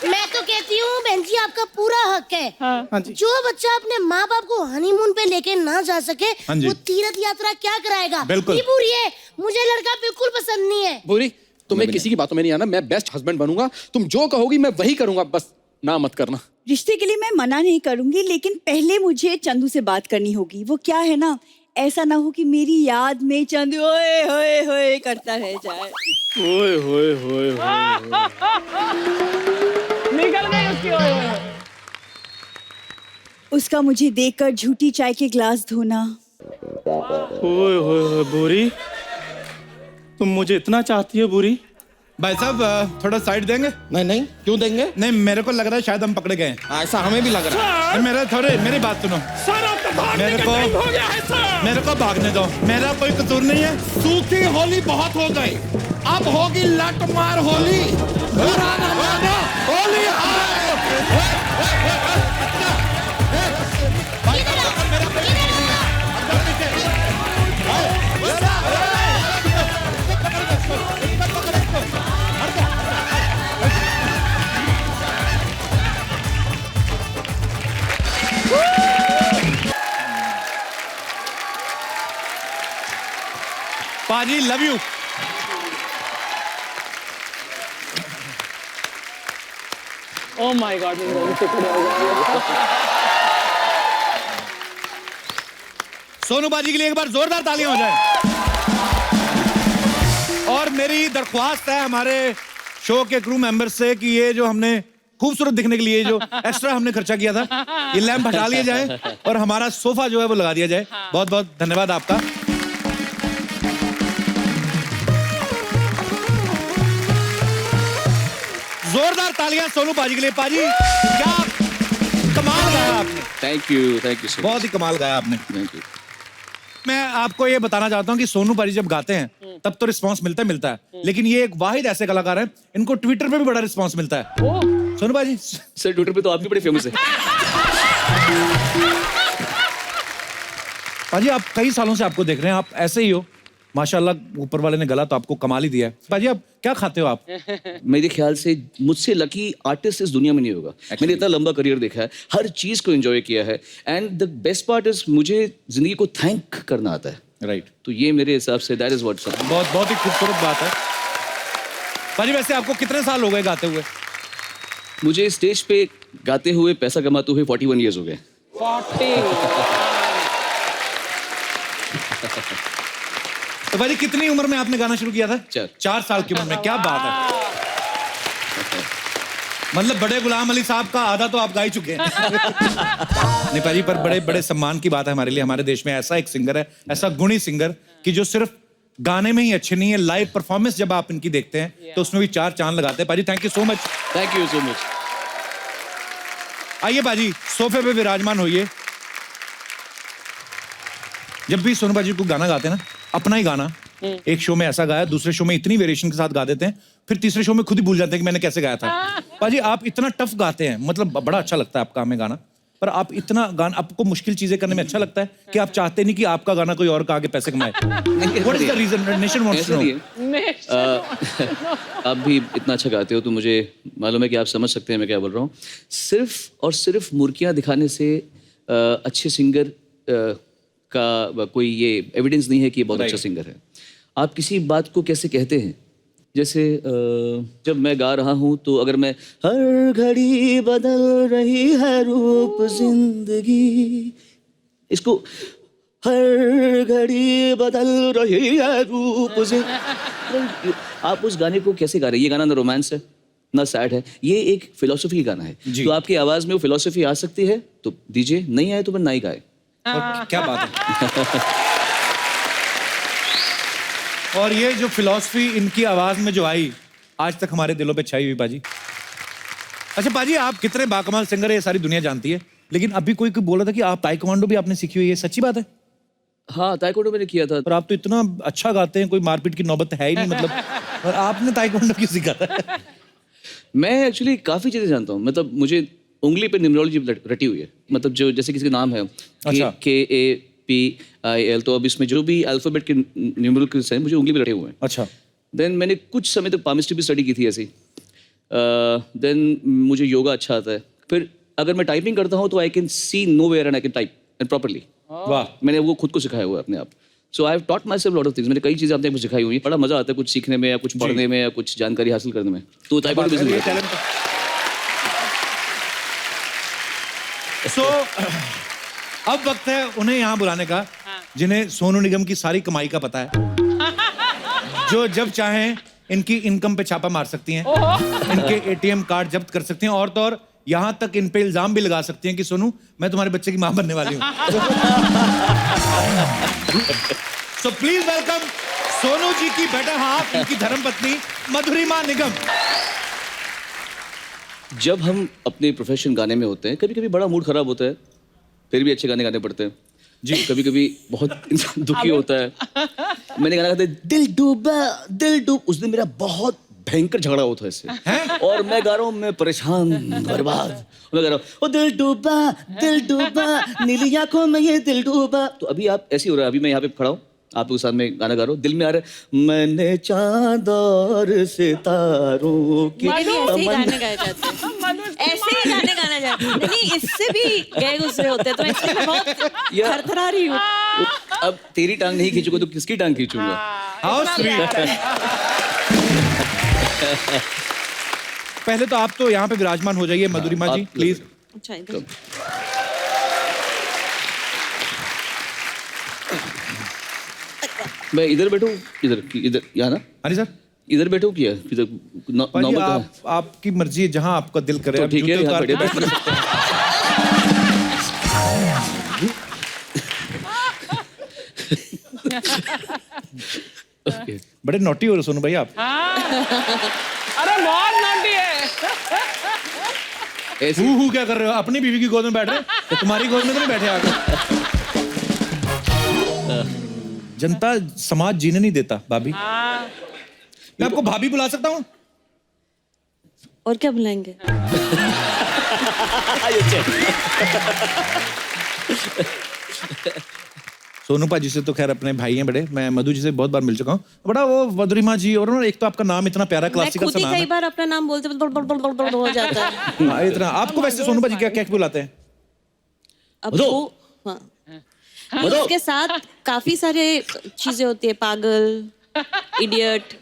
मैं तो कहती हूँ बहन जी, आपका पूरा हक है। हाँ जी। जो बच्चा अपने माँ बाप को हनीमून पे लेके ना जा सके, हाँ जी। वो तीर्थ यात्रा क्या कराएगा? बिल्कुल। ये बुरी है, मुझे लड़का बिल्कुल पसंद नहीं है। बुरी, तुम्हें किसी की बातों में नहीं आना। मैं बेस्ट हस्बैंड बनूंगा, तुम जो कहोगी मैं वही करूंगा, बस ना मत करना। रिश्ते के लिए मैं मना नहीं करूंगी, लेकिन पहले मुझे चंदू से बात करनी होगी। वो क्या है ना, ऐसा ना हो कि मेरी याद में चंदू ओए होए होए करता रह जाए। ओए होए होए निकल गई उसकी ओए ओए। उसका मुझे देखकर झूठी चाय के ग्लास धोना। ओए होए बुरी, तुम मुझे इतना चाहती हो बुरी? भाई साहब थोड़ा साइड देंगे? नहीं, क्यों देंगे? नहीं, मेरे को लग रहा है शायद हम पकड़े गए हैं। ऐसा हमें भी लग रहा है। मेरी बात सुनो। सर आपका भागने मेरे का को- टाइम हो गया है सर। मेरे को भागने दो, मेरा कोई कसूर नहीं है। सूखी होली बहुत हो गई, अब होगी लटमार होली। बुरा न मानो, होली पाजी love you. Oh my God, मेरे रोने से खड़े हो गए। सोनू बाजी के लिए एक बार जोरदार तालियां हो जाए। और मेरी दरख्वास्त है हमारे शो के क्रू मेंबर से कि ये जो हमने खूबसूरत दिखने के लिए जो एक्स्ट्रा हमने खर्चा किया था, ये लैंप हटा लिया जाए और हमारा सोफा जो है वो लगा दिया जाए। बहुत बहुत धन्यवाद आपका। जोरदार तालियां सोनू पाजी के लिए। पाजी क्या कमाल गाया आपने। थैंक यू सो बहुत ही कमाल गाया आपने। Thank you. मैं आपको ये बताना चाहता हूँ कि सोनू पाजी जब गाते हैं तब तो रिस्पांस मिलता है लेकिन ये एक वाहिद ऐसे कलाकार हैं इनको ट्विटर पे भी बड़ा रिस्पांस मिलता है। सोनू भाई सर ट्विटर पे तो आप भी बड़े फेमस है। पाजी आप कई सालों से आपको देख रहे हैं, आप ऐसे ही हो माशाल्लाह, ऊपर वाले ने गला तो आपको कमाल ही दिया है। पाजी आप क्या खाते हो आप? मेरे ख्याल से मुझसे लकी आर्टिस्ट इस दुनिया में नहीं होगा। मैंने इतना लंबा करियर देखा है, हर चीज को एंजॉय किया है and the best part is मुझे जिंदगी को थैंक करना आता है। राइट। तो ये मेरे हिसाब say that is what sir. बहुत ही खूबसूरत बात है। पाजी वैसे आपको कितने साल हो गए गाते हुए? मुझे स्टेज पे गाते हुए पैसा कमाते हुए 41 ईयर्स हो गए। 40। तो भाई कितनी उम्र में आपने गाना शुरू किया था? 4 साल की उम्र में। क्या बात है, मतलब बड़े गुलाम अली साहब का आधा तो आप गा ही चुके हैं। नहीं पाजी, पर बड़े बड़े सम्मान की बात है हमारे लिए। हमारे देश में ऐसा एक सिंगर है, ऐसा गुणी सिंगर कि जो सिर्फ गाने में ही अच्छे नहीं है, लाइव परफॉर्मेंस जब आप इनकी देखते हैं तो उसमें भी 4 चांद लगाते हैं। पाजी thank you so much. Thank you so much. आइए पाजी सोफे पे विराजमान होइए। जब भी सोनू पाजी को गाना गाते हैं ना, अपना ही गाना एक शो में ऐसा गाया, दूसरे शो में इतनी वेरिएशन के साथ गा देते हैं, फिर तीसरे शो में खुद ही भूल जाते हैं कि मैंने कैसे गाया था। पाजी आप इतना टफ गाते हैं, मतलब बड़ा अच्छा लगता है आपका हमें गाना, पर आप इतना गाना, आपको मुश्किल चीजें करने में अच्छा लगता है कि आप चाहते नहीं कि आपका गाना कोई और गा के पैसे कमाए। What is the reason? Nation wants to know. आप भी इतना अच्छा गाते हो तो मुझे मालूम है कि आप समझ सकते हैं मैं क्या बोल रहा हूँ। सिर्फ और सिर्फ मुर्कियाँ दिखाने से अच्छे सिंगर का कोई ये एविडेंस नहीं है कि ये बहुत अच्छा सिंगर है। आप किसी बात को कैसे कहते हैं, जैसे जब मैं गा रहा हूँ तो अगर मैं हर घड़ी बदल रही है रूप जिंदगी, इसको हर घड़ी बदल रही है रूप जिंदगी, आप उस गाने को कैसे गा रहे हैं? ये गाना ना रोमांस है ना सैड है, ये एक फिलोसफी गाना है। तो आपकी आवाज में वो फिलोसफी आ सकती है तो दीजिए, नहीं आए तो फिर ना ही गाए। क्या बात है। और ये जो फिलॉसफी इनकी आवाज में जो आई, आज तक हमारे दिलों पे छाई हुई पाजी। अच्छा पाजी, आप कितने बाकमाल सिंगर है ये सारी दुनिया जानती है, लेकिन अभी कोई बोला था कि आप ताइक्वांडो भी आपने सीखी हुई है, सच्ची बात है? हाँ, ताइक्वांडो मैंने किया था। पर आप तो इतना अच्छा गाते हैं, कोई मारपीट की नौबत है ही नहीं, मतलब और आपने ताइक्वांडो क्यों सीखा था? मैं एक्चुअली काफी चीजें जानता हूँ, मतलब मुझे उंगली पे न्यूमरोलॉजी रटी हुई है, मतलब जो जैसे किसी का नाम है KAPIL, तो अब इसमें जो भी अल्फाबेट के न्यूमरल्स हैं मुझे उंगली पे रटे हुए हैं। अच्छा। देन मैंने कुछ समय तक पामिस्ट्री भी स्टडी की थी ऐसी। देन मुझे योगा अच्छा आता है। फिर अगर मैं टाइपिंग करता हूँ तो I can see nowhere and I can type and properly. वाह। मैंने वो खुद को सिखाया हुआ है अपने आप। So I have taught myself lot of things. मैंने कई चीजें अपने को सिखाई हुई है। बड़ा मजा आता है कुछ सीखने में या कुछ पढ़ने में या कुछ जानकारी हासिल करने में। तो ताइक्वांडो भी जरूरी है। सो अब वक्त है उन्हें यहाँ बुलाने का जिन्हें सोनू निगम की सारी कमाई का पता है, जो जब चाहें इनकी इनकम पे छापा मार सकती हैं, इनके ATM कार्ड जब्त कर सकती हैं, और तो और यहाँ तक इन पे इल्जाम भी लगा सकती हैं कि सोनू मैं तुम्हारे बच्चे की मां बनने वाली हूँ। So please welcome Sonu ji की बेटर हाफ, इनकी धर्मपत्नी मधुरिमा निगम। जब हम अपने प्रोफेशन गाने में होते हैं, कभी कभी बड़ा मूड खराब होता है, फिर भी अच्छे गाने गाने पड़ते हैं जी। कभी कभी बहुत इंसान दुखी होता है। मैंने गाना गाते दिल डूबा दिल डूब, उस दिन मेरा बहुत भयंकर झगड़ा हुआ था इससे, और मैं गा रहा हूँ, मैं परेशान बर्बाद, मैं गा रहा हूँ ओ दिल डूबा नीली आंखों में ये दिल डूबा। तो अभी आप ऐसे ही हो रहा है, अभी मैं यहाँ पे खड़ा हूँ आपके साथ में गाना गा रहा हूँ, दिल में आ रहा है मैंने चांद और सितारों की ऐसे ही गाने गाए जाते हैं, ऐसे ही गाने गाना जाते हैं। नहीं, इससे भी गए गुजरे होते हैं, तो इसलिए मैं बहुत थरथरा रही हूँ। अब तेरी टांग नहीं खींचूंगा तो किसकी टांग खींचूंगा? How sweet. पहले तो आप तो यहाँ पे विराजमान हो जाइए मधुरिमा जी, प्लीज। अच्छा, इधर मैं इधर बैठूं, इधर यहाँ ना? हाँ जी सर। इधर बैठूं क्या? इधर नॉर्मल आपकी मर्जी है, जहाँ आपका दिल करे। तो ठीक है, यहाँ बैठ सकते हैं। बड़े नोटी हो रहे सोनू भाई आप। अरे बहुत नोटी है। ऐसे हु क्या कर रहे हो? अपनी बीवी की गोद में बैठ रहे हो, तुम्हारी गोद में तो नहीं बैठे आगे। जनता समाज जीने नहीं देता भाभी। मैं आपको भाभी बुला सकता हूँ? और क्या बुलाएंगे? सोनू पाजी से तो खैर अपने भाई हैं बड़े, मैं मधु जी से बहुत बार मिल चुका हूँ। बड़ा वो वदरिमा जी, और ना एक तो आपका नाम इतना प्यारा मैं क्लासिकल खुद सा ही नाम कई है। बार अपना नाम बोलते बोलते हो जाता है। हाँ, इतना आपको वैसे सोनू पाजी क्या क्या बुलाते हैं? अब वो हाँ, उसके साथ काफी सारे चीजें होती है, पागल, इडियट।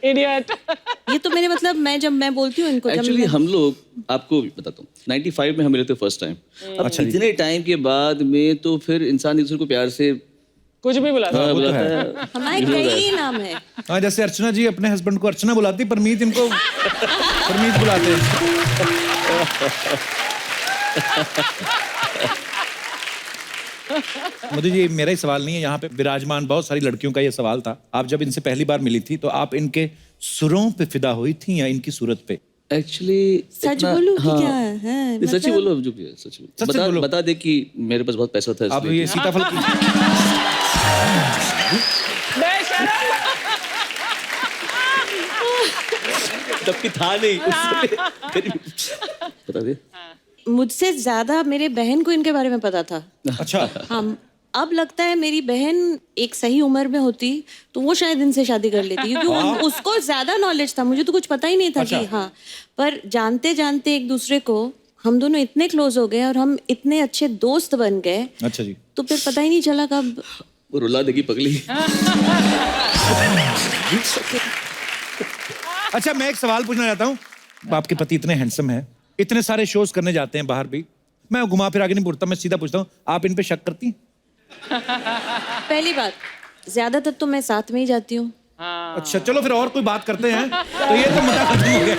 ये तो मेरे मतलब जब मैं बोलती हूँ इनको, एक्चुअली हम लोग, आपको बताता हूँ, 95 में हम मिले थे फर्स्ट टाइम। अब इतने टाइम के बाद में तो फिर इंसान एक दूसरे को प्यार से कुछ भी बुला हाँ, वो तो है। हमारे कई नाम है। हाँ, जैसे अर्चना जी अपने हस्बैंड को अर्चना बुलाती, परमीत इनको परमीत बुलाते हैं। मधु जी, मेरा ही सवाल नहीं है, यहाँ पे विराजमान बहुत सारी लड़कियों का ये सवाल था। आप जब इनसे पहली बार मिली थी तो आप इनके सुरों पे फिदा हुई थी या इनकी सूरत पे? एक्चुअली सच बोलूं कि क्या है? सच ही बोलो, जो भी है सच बोलो। बता दे कि मेरे पास बहुत पैसा था आप ये सीताफल की तब की था नहीं बता दे। मुझसे ज्यादा मेरे बहन को इनके बारे में पता था। अच्छा। हाँ, अब लगता है मेरी बहन एक सही उम्र में होती तो वो शायद इनसे शादी कर लेती, क्योंकि उसको ज्यादा नॉलेज था, मुझे तो कुछ पता ही नहीं था। कि हाँ, पर जानते जानते एक दूसरे को हम दोनों इतने क्लोज हो गए और हम इतने अच्छे दोस्त बन गए। अच्छा जी। तो फिर पता ही नहीं चला कब वो रुला देगी पगली। अच्छा, मैं एक सवाल पूछना चाहता हूँ। आपके पति इतने हैंडसम हैं, इतने सारे शोज करने जाते हैं बाहर भी, मैं घुमा फिर आगे नहीं पूछता, मैं सीधा पूछता हूँ, आप इन पे शक करती हैं? पहली बात, ज्यादातर तो मैं साथ में ही जाती हूँ। अच्छा, चलो फिर और कोई बात करते हैं। तो ये तो मुद्दा खत्म हो गया।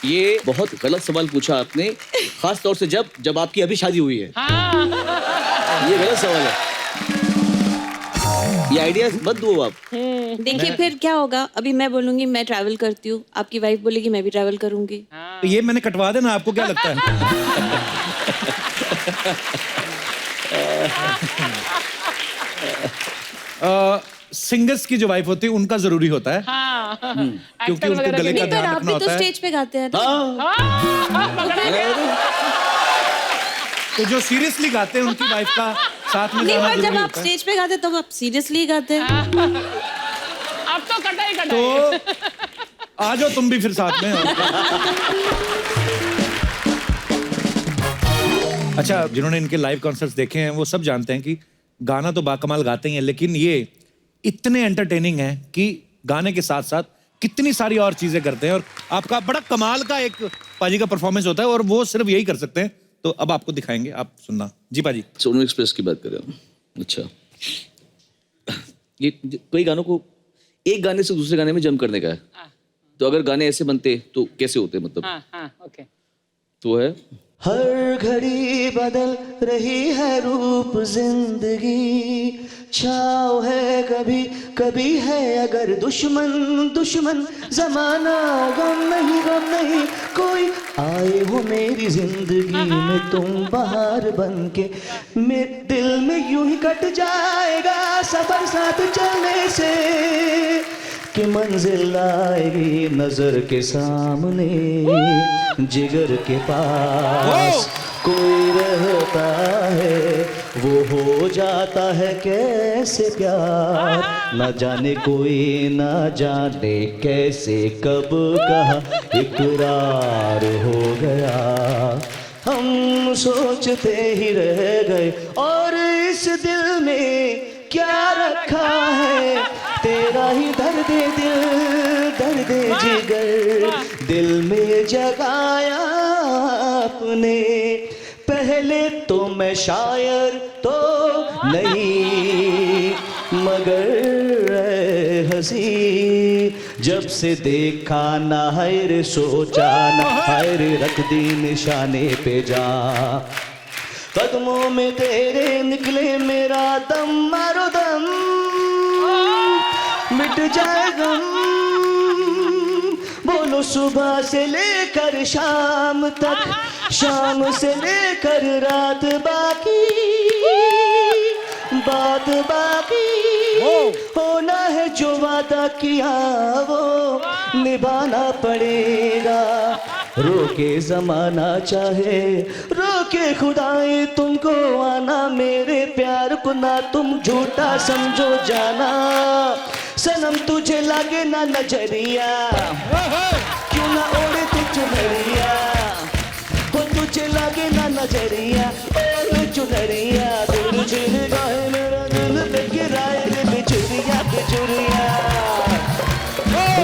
ये बहुत गलत सवाल पूछा आपने, खास तौर से जब आपकी अभी शादी हुई है। ये गलत सवाल है, ये आइडिया मत दो आप। देखिए फिर क्या होगा, अभी मैं बोलूंगी मैं ट्रैवल करती हूँ, आपकी वाइफ बोलेगी मैं भी ट्रैवल करूंगी। तो ये मैंने कटवा देना, आपको क्या लगता है? सिंगर्स की जो वाइफ होती है उनका जरूरी होता है। क्योंकि उनको गले का पर ध्यान आप रखना भी तो होता है। स्टेज पे गाते हैं। तो जो सीरियसली गाते हैं उनकी वाइफ का साथ में नहीं, गाना पर जब जरूरी आप होता है। स्टेज पे गाते हैं तब आप सीरियसली गाते हैं। अब तो कटा ही कटा तो आ जाओ तुम भी फिर साथ में। अच्छा, जिन्होंने इनके लाइव कॉन्सर्ट्स देखे हैं वो सब जानते हैं कि गाना तो बाकमाल गाते ही हैं, लेकिन ये इतने एंटरटेनिंग हैं कि गाने के साथ साथ कितनी सारी और चीजें करते हैं। और आपका बड़ा कमाल का एक पाजी का परफॉर्मेंस होता है और वो सिर्फ यही कर सकते हैं। तो अब आपको दिखाएंगे, आप सुनना। जी पाजी। सोनू एक्सप्रेस की बात कर रहे हो? अच्छा, ये कई गानों को एक गाने से दूसरे गाने में जम करने का है। तो अगर गाने ऐसे बनते तो कैसे होते, मतलब? ओके। तो है, हर घड़ी बदल रही है रूप जिंदगी, छाव है कभी कभी है अगर दुश्मन दुश्मन जमाना, गम नहीं कोई आए हो मेरी जिंदगी में तुम बाहर बन के, मेरे दिल में यूं ही कट जाएगा सफर साथ चलने से, कि मंजिल आएगी नजर के सामने, जिगर के पास कोई रहता है वो हो जाता है कैसे प्यार, न जाने कोई न जाने कैसे कब कहा इकरार हो गया, हम सोचते ही रह गए और इस दिल में क्या रखा है, तेरा ही दर्द जिगर दिल में जगाया आपने, पहले तो मैं शायर तो नहीं मगर हंसी, जब से देखा ना है रे सोचा ना है रे रख दी निशाने पे जा, कदमों में तेरे निकले मेरा दम, मारो दम मिट जाए गम, बोलो सुबह से लेकर शाम तक, शाम से लेकर रात बाकी, बात बाकी, होना है जो वादा किया वो निभाना पड़ेगा। रोके जमाना चाहे रोके खुदाए तुमको आना, मेरे प्यार को ना तुम झूठा समझो जाना। सनम तुझे लगे ना नजरिया, क्यों ना ओढ़े तू चुनरिया, वो तुझे लगे ना नजरिया ओढ़े चुनरिया। दिल चिर गए मेरा दिल पे गिराए रे बिजुरिया बिजुरिया,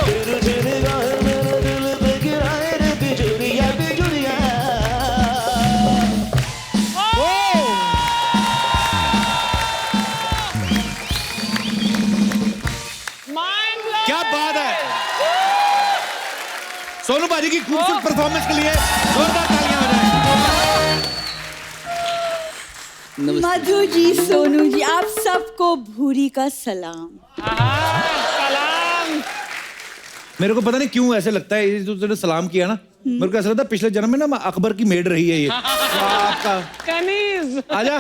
दिल चिर गए मेरा दिल पे गिराए रे बिजुरिया बिजुरिया। क्या बात है। सोनू बाजी की खूबसूरत परफॉर्मेंस के लिए जोरदार तालियां हो जाए। मधु जी, सोनू जी, आप सबको भूरी का सलाम। सलाम। मेरे को पता नहीं क्यों ऐसे लगता है, ये जो तूने सलाम किया ना, मेरे को ऐसा लगता है पिछले जन्म में ना अकबर की मेड रही है ये। आपका कनीज। आजा।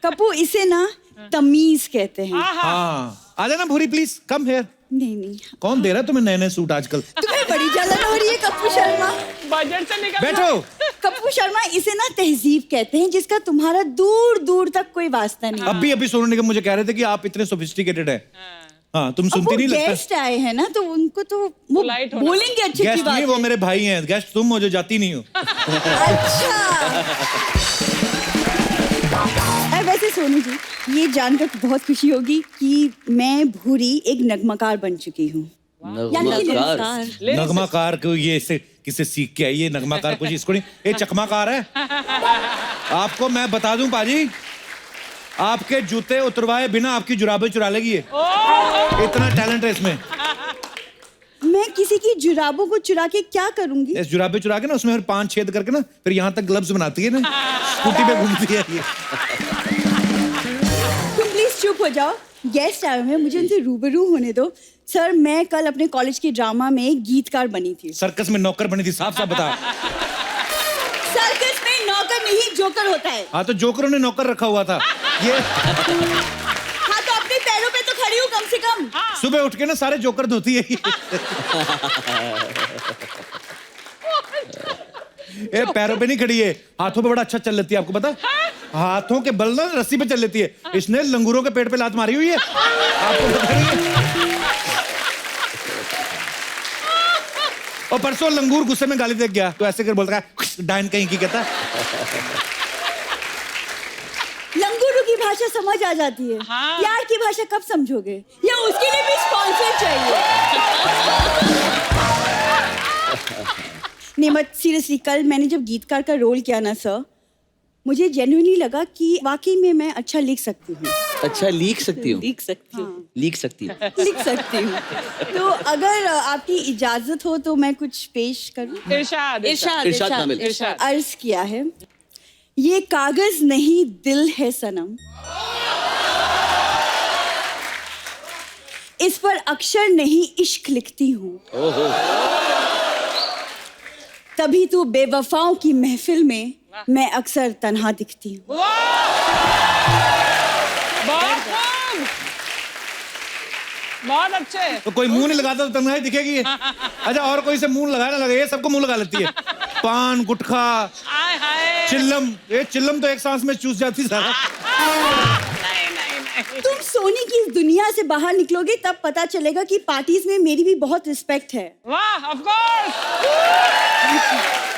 कपू, इसे ना तमीज कहते हैं। हाँ, आजा ना भूरी, प्लीज कम हेयर। नहीं नहीं, कौन दे रहा है तुम्हें नए नए सूट आजकल? तुम्हें बड़ी जलन हो रही है कपू शर्मा। बजट से निकल। बैठो। कपू शर्मा, इसे ना तहजीब कहते हैं, जिसका तुम्हारा दूर दूर तक कोई वास्ता नहीं। अभी अभी सोनू निगम मुझे कह रहे थे कि आप इतने सोफिस्टिकेटेड हैं। हाँ, तुम सुनती नहीं लगता। गेस्ट आए हैं ना, तो उनको तो वो बोलेंगे अच्छी गेस्ट बात नहीं, वो मेरे भाई हैं। गेस्ट तुम हो जो जाती नहीं हो। अच्छा। वैसे सोनू जी, ये जानकर बहुत खुशी होगी कि मैं भूरी एक नगमाकार बन चुकी हूँ। नगमाकार को ये इसे किसे सीख के आई है? नगमाकार कुछ इसको नहीं, ये चकमाकार है। आपको मैं बता दूं पाजी, आपके जूते उतरवाए बिना आपकी जुराबें चुरा लेगी ये। इतना टैलेंट है इसमें। मैं किसी की जुराबों को चुरा के क्या करूंगी? इस जुराबें चुरा के ना उसमें फिर 5 छेद करके ना फिर यहाँ तक ग्लव्स बनाती है ना, स्कूटी पे घूमती है ये। तुम प्लीज चुप हो जाओ, गेस्ट आए हुए हैं, मुझे उनसे रूबरू होने दो। सर, मैं कल अपने कॉलेज के ड्रामा में गीतकार बनी थी। सर्कस में नौकर बनी थी, साफ साफ बता। सर्कस में नौकर नहीं, जोकर होता है। हाँ, तो जोकरों ने नौकर रखा हुआ था ये। हाँ, तो अपने पैरों पे तो खड़ी हूँ कम से कम। सुबह उठ के ना सारे जोकर धोती है ये पैरों पे नहीं खड़ी है, हाथों पे बड़ा अच्छा चल लेती है। आपको पता है? हाथों के बल ना रस्सी पे चल लेती है। इसने लंगूरों के पेट पे लात मारी हुई है, आपको पता नहीं है? और परसों लंगूर गुस्से में गाली देख गया तो ऐसे कर बोलता है डायन कहीं की, कहता लंगूरों की भाषा समझ आ जाती है। प्यार की भाषा कब समझोगे? या उसके लिए भी स्पॉन्सर चाहिए? नहीं मत, सीरियसली, कल मैंने जब गीतकार का रोल किया ना सर, मुझे जेन्युइनली लगा कि वाकई में मैं अच्छा लिख सकती हूँ। अच्छा लिख सकती हूँ? लिख सकती हूँ। लिख सकती हूँ। लिख सकती हूँ। तो अगर आपकी इजाजत हो तो मैं कुछ पेश करूँ? इरशाद। इरशाद कामिल। अर्ज किया है, ये कागज नहीं दिल है सनम, इस पर अक्षर नहीं इश्क लिखती हूँ, तभी तो बेवफाओं की महफिल में मैं अक्सर तन्हा दिखती हूँ। बहुत अच्छे। तो कोई मुंह नहीं लगाता तो तन्हाई दिखेगी। अच्छा, और कोई से मुंह लगाए ना लगे, ये सबको मुंह लगा लेती है। पान, गुटखा, चिल्लम, ये चिल्लम तो एक सांस में चूस जाती सारा। तुम सोनी की इस दुनिया से बाहर निकलोगे तब पता चलेगा कि पार्टीज में मेरी भी बहुत रिस्पेक्ट है। वाह, of course.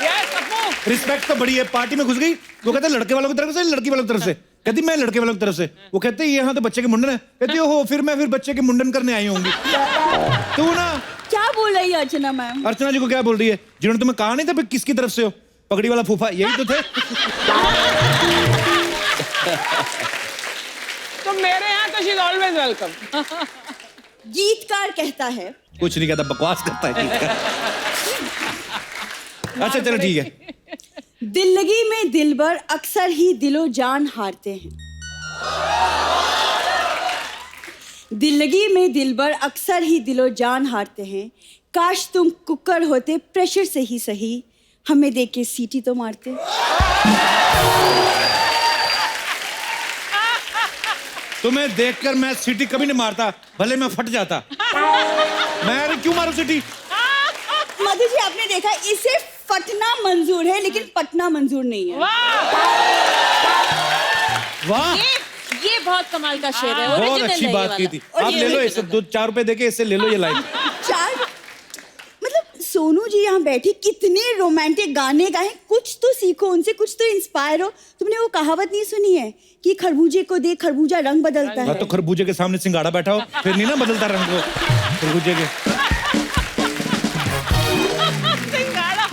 Yes Apu. Respect तो बड़ी है। पार्टी में घुस गई, वो कहते लड़के वालों की तरफ से, लड़की वालों की तरफ से। कहती मैं लड़के वालों की तरफ से। वो कहते यहाँ तो बच्चे के मुंडन है। कहती हो फिर मैं बच्चे के मुंडन करने आई होंगी। तू ना क्या बोल रही है अर्चना मैम? अर्चना जी को क्या बोल रही है? जिन्होंने तुम्हें कहा नहीं था किसकी तरफ से हो? पगड़ी वाला फूफा, यही तो थे। तो मेरे यहाँ तो शी इज ऑलवेज वेलकम। गीतकार कहता है, कुछ नहीं कहता, बकवास करता है। अच्छा चलो ठीक है। दिल्लगी में दिलबर अक्सर ही दिलो जान हारते हैं, दिल्लगी में दिलबर अक्सर ही दिलो जान हारते हैं, काश तुम कुकर होते प्रेशर से ही सही, हमें देख के सीटी तो मारते। तुम्हें देखकर मैं सीटी कभी नहीं मारता, भले मैं फट जाता। मैं अरे क्यों मारूं सीटी? मधु जी आपने देखा, इसे फटना मंजूर है लेकिन पटना मंजूर नहीं है। वाह, ये बहुत कमाल का शेर है। बहुत original अच्छी है ये बात की वाला। थी। आप ले लो इसे, 4 रुपए देके इससे ले लो ये लाइन। 4 मतलब सोनू जी यहाँ बैठी कितने रोमांटिक गाने गाए, कुछ तो सीखो उनसे, कुछ तो इंस्पायर हो। तुमने वो कहावत नहीं सुनी है कि खरबूजे को देख खरबूजा रंग बदलता हाँ, है? तो खरबूजे के सामने सिंगाड़ा बैठा हो, फिर नहीं ना बदलता रंग को खरबूजे के।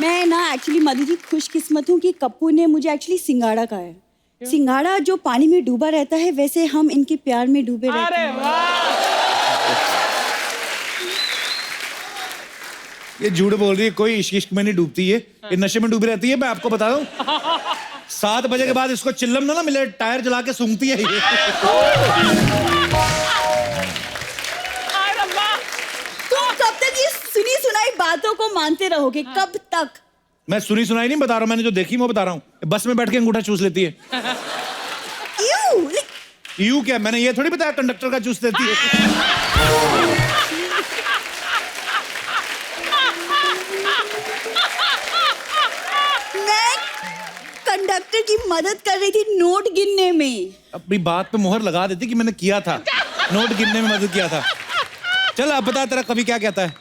मैं ना एक्चुअली मधु जी खुशकिस्मत हूँ कि कप्पू ने मुझे एक्चुअली सिंगाड़ा कहा है। सिंगाड़ा जो पानी में डूबा रहता है, वैसे हम इनके प्यार में डूबे रहते अरे हैं। वाह, ये झूठ बोल रही है, कोई इश्क में नहीं डूबती है, ये नशे में डूबी रहती है। मैं आपको बता दूं, 7 बजे के बाद इसको चिल्लम ना मिले, टायर जला के सूंघती है ये। अरे वाह। तुम कब तक ये सुनी सुनाई बातों को मानते रहोगे? कब तक? मैं सुनी सुनाई नहीं बता रहा हूं, मैंने जो देखी वो बता रहा हूँ। बस में बैठ के अंगूठा चूस लेती है। यू क्या, मैंने ये थोड़ी बताया कंडक्टर का चूस देती है। मैं कंडक्टर की मदद कर रही थी नोट गिनने में। अपनी बात पे मोहर लगा देती कि मैंने किया था, नोट गिनने में मदद किया था। चल अब बता, तेरा कवि क्या कहता है?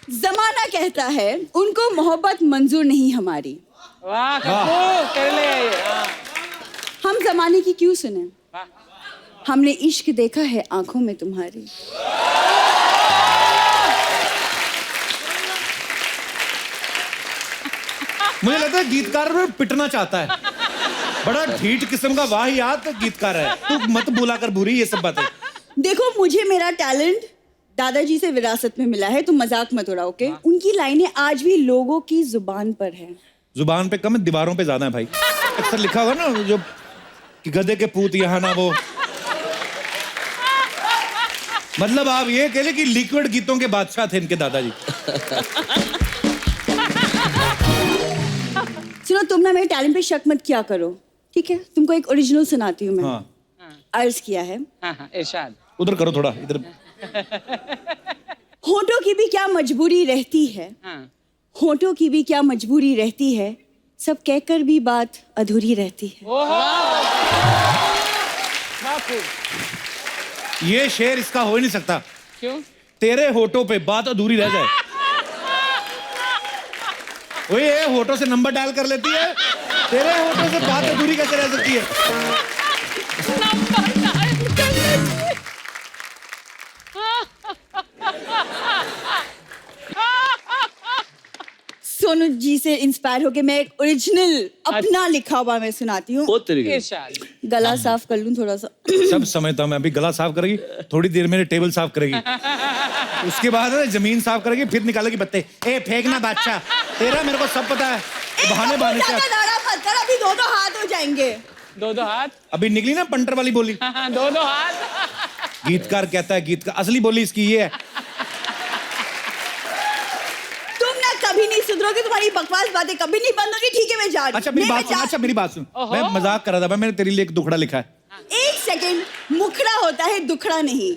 जमाना कहता है उनको मोहब्बत मंजूर नहीं हमारी। वाह कप्पू, तेरे लिए है ये। हाँ। हम जमाने की क्यों सुने, वाह। हमने इश्क देखा है आंखों में तुम्हारी। मुझे लगता है गीतकार में पिटना चाहता है, बड़ा ढीठ किस्म का वाहियात गीतकार है। तू मत बुला कर बुरी ये सब बातें। देखो मुझे मेरा टैलेंट दादाजी से विरासत में मिला है, तुम मजाक मत उड़ाओ, ओके? उनकी लाइनें आज भी लोगों की जुबान पर है। जुबान पे कम है, दीवारों पे ज्यादा है भाई। अक्सर लिखा हुआ ना जो कि गधे के पूत यहाँ ना वो, मतलब आप ये कह ले कि लिक्विड गीतों के बादशाह थे इनके दादाजी। सुनो, तुम ना मेरे टैलेंट पे शक मत किया करो, ठीक है? तुमको एक ओरिजिनल सुनाती हूँ मैं। हाँ, अर्ज किया है। हाँ हाँ, इरशाद। उधर करो थोड़ा, इधर। होठों की भी क्या मजबूरी रहती है, हाँ। होठों की भी क्या मजबूरी रहती है, सब कहकर भी बात अधूरी रहती है। ओहो, बापू। ये शेर इसका हो ही नहीं सकता। क्यों? तेरे होठों पे बात अधूरी रह जाए। ओए ये होठों से नंबर डायल कर लेती है, तेरे होठों से बात अधूरी कैसे रह सकती है? सोनू जी से इंस्पायर होके मैं एक ओरिजिनल अपना लिखा हुआ मैं सुनाती हूँ। बहुत तरीके इरशाद। गला साफ कर लूं थोड़ा सा। सब समझता हूँ मैं, अभी गला साफ करेगी, थोड़ी देर में टेबल साफ करेगी, उसके बाद जमीन साफ करेगी, फिर निकालेगी पत्ते। ए फेंकना बादशाह, तेरा मेरे को सब पता है। बहाने बहाने से मत कर, अभी 2 हाथ हो जाएंगे। 2 हाथ। अभी निकली ना पंटर वाली बोली। हाँ हाँ, 2 हाथ। गीतकार कहता है, गीत का असली बोली इसकी ये है। तुम ना कभी नहीं सुधरोगे, तुम्हारी बकवास बातें कभी नहीं बंद होगी, ठीक है? मैं जा रही हूँ। अच्छा मेरी बात सुन, अच्छा मेरी बात सुन, मैं मजाक कर रहा था, मैं मैंने तेरे लिए एक दुखड़ा लिखा है। 1 सेकेंड, मुखड़ा होता है दुखड़ा नहीं।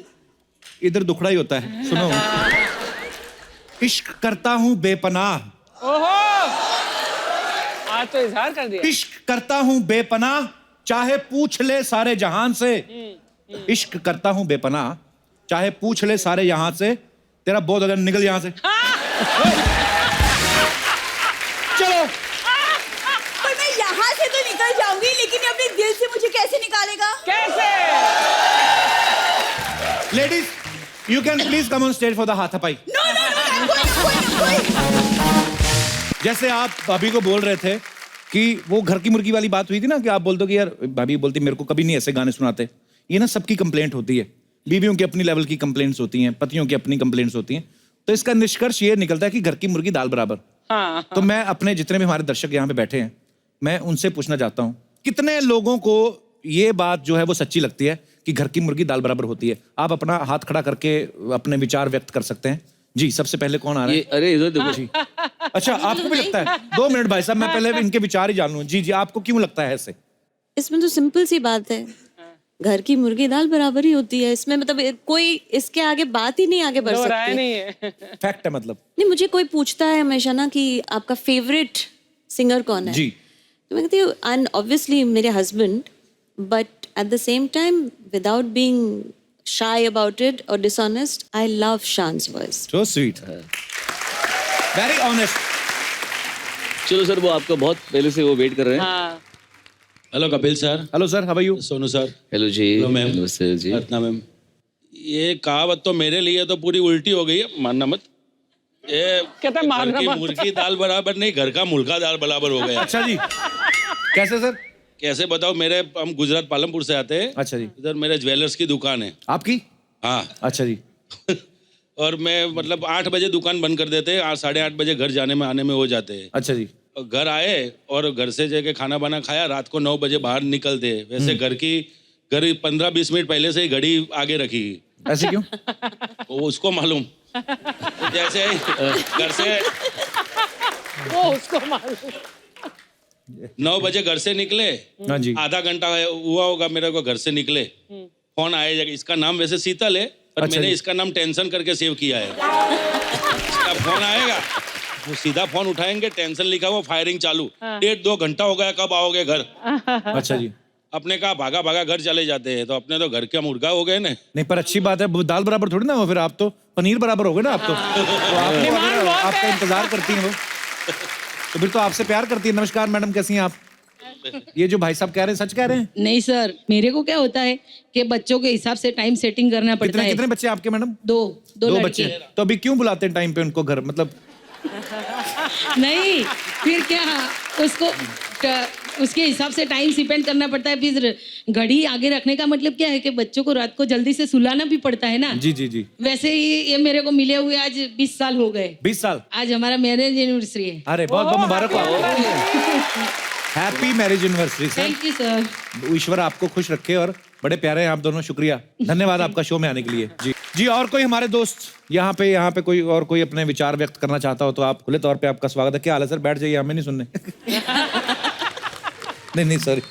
इधर दुखड़ा ही होता है, सुनो। इश्क करता हूँ बेपनाह, ओहो, आज तो इजहार कर दिया। इश्क करता हूँ बेपनाह, चाहे पूछ ले सारे जहान से। इश्क करता हूँ बेपनाह, चाहे पूछ ले सारे यहाँ से। तेरा बहुत अगर निकल यहाँ से। चलो। पर मैं यहाँ से तो निकल जाऊंगी, लेकिन अपने दिल से मुझे कैसे निकालेगा? कैसे? Ladies, you can please come on stage for the हाथापाई। नो नो नो, जैसे आप भाभी को बोल रहे थे कि वो घर की मुर्गी वाली बात हुई थी ना, कि आप बोलते हो कि यार भाभी बोलती मेरे को कभी नहीं ऐसे गाने सुनाते। ये ना सबकी कंप्लेंट होती है, बीवियों की अपनी लेवल की कंप्लेंट्स होती हैं, पतियों की अपनी कंप्लेंट्स होती हैं। तो इसका निष्कर्ष ये निकलता है कि घर की मुर्गी दाल बराबर। हाँ। तो मैं अपने जितने भी हमारे दर्शक यहाँ पे बैठे हैं, मैं उनसे पूछना चाहता हूँ, कितने लोगों को ये बात जो है वो सच्ची लगती है कि घर की मुर्गी दाल बराबर होती है? आप अपना हाथ खड़ा करके अपने विचार व्यक्त कर सकते हैं। जी, सबसे पहले कौन आ रहा है? अरे इधर देखो जी। अच्छा, आपको भी लगता है? 2 मिनट भाई साहब, मैं पहले इनके विचार ही जान लूं। जी जी, आपको क्यों लगता है ऐसे? इसमें तो सिंपल सी बात है, घर की मुर्गी दाल बराबर ही होती है इसमें, मतलब कोई इसके आगे बात ही नहीं आगे बढ़ दो राय सकती। नहीं है। फैक्ट है मतलब। नहीं, मुझे कोई पूछता है हमेशा ना कि आपका फेवरेट सिंगर कौन है, जी। तो मैं कहती हूँ एंड ऑब्वियसली मेरे husband, but at the same time without being shy about it और dishonest, I love Shaan's voice. So sweet, very honest. चलो सर, वो आपका बहुत पहले से वो वेट कर रहे हैं। हाँ hello Kapil sir. Hello sir, how are you? Sonu sir. Hello ji. Hello ma'am. Hello sir ji. Ratna ma'am. ये कहावत तो मेरे लिए तो पूरी उल्टी हो गई है, मानना मत। ये कहता है मानना घर की मत। मुर्गी दाल बराबर नहीं, घर का मुल्का दाल बराबर हो गया। अच्छा जी, कैसे सर? कैसे बताओ, हम गुजरात पालमपुर से आते हैं। अच्छा जी। इधर मेरे ज्वेलर्स की दुकान है। आपकी? हाँ। अच्छा जी। और मैं मतलब 8 बजे दुकान बंद कर देते हैं, 8-8:30 बजे घर जाने में आने में हो जाते हैं। अच्छा जी। और घर आए और घर से जाके खाना बाना खाया, रात को 9 बजे बाहर निकलते हैं। वैसे घर 15-20 मिनट पहले से ही घड़ी आगे रखी। ऐसे क्यों? वो उसको मालूम। तो जैसे घर से वो उसको मालूम। 9 बजे घर से निकले, हाँ जी। आधा घंटा हुआ होगा मेरे को घर से निकले, फोन आया। इसका नाम वैसे शीतल है, पर अच्छा मैंने जी। इसका नाम टेंशन करके सेव किया है। इसका फोन आएगा, वो सीधा फोन उठाएंगे, टेंशन लिखा हुआ, फायरिंग चालू। 1.5-2 घंटा हो गया, कब आओगे घर? अच्छा जी। अपने कहा भागा भागा घर चले जाते हैं, तो अपने तो घर के मुर्गा हो गए ना। नहीं, पर अच्छी बात है, दाल बराबर थोड़ी ना हो, फिर आप तो पनीर बराबर हो गए ना आप तो आप डिमांड बहुत आपका है। इंतजार करती हैं वो, तो फिर तो आपसे प्यार करती है। नमस्कार मैडम, कैसी हैं आप? ये जो भाई साहब कह रहे हैं सच कह रहे हैं? नहीं सर, मेरे को क्या होता है कि बच्चों के हिसाब से टाइम सेटिंग करना पड़ता कितने है। कितने बच्चे आपके मैडम? दो लड़के। बच्चे। तो अभी क्यों बुलाते हैं टाइम पे उनको घर, मतलब? नहीं, फिर क्या उसको उसके हिसाब से टाइम स्पेंड करना पड़ता है। फिर घड़ी आगे रखने का मतलब क्या है कि बच्चों को रात को जल्दी से सुलाना भी पड़ता है ना। जी जी जी। वैसे ही ये मेरे को मिले हुए आज 20 साल हो गए। 20 साल? आज हमारा मैरिज एनिवर्सरी है। अरे बहुत बहुत मुबारक हो आपको, happy marriage anniversary sir. Thank you sir. ईश्वर आपको खुश रखे और बड़े प्यारे हैं आप दोनों। शुक्रिया, धन्यवाद आपका शो में आने के लिए। जी जी। और कोई हमारे दोस्त यहाँ पे कोई और कोई अपने विचार व्यक्त करना चाहता हो तो आप खुले तौर पे, आपका स्वागत है। क्या हाल है सर? बैठ जाइए, हमें नहीं सुनने। नहीं सॉरी।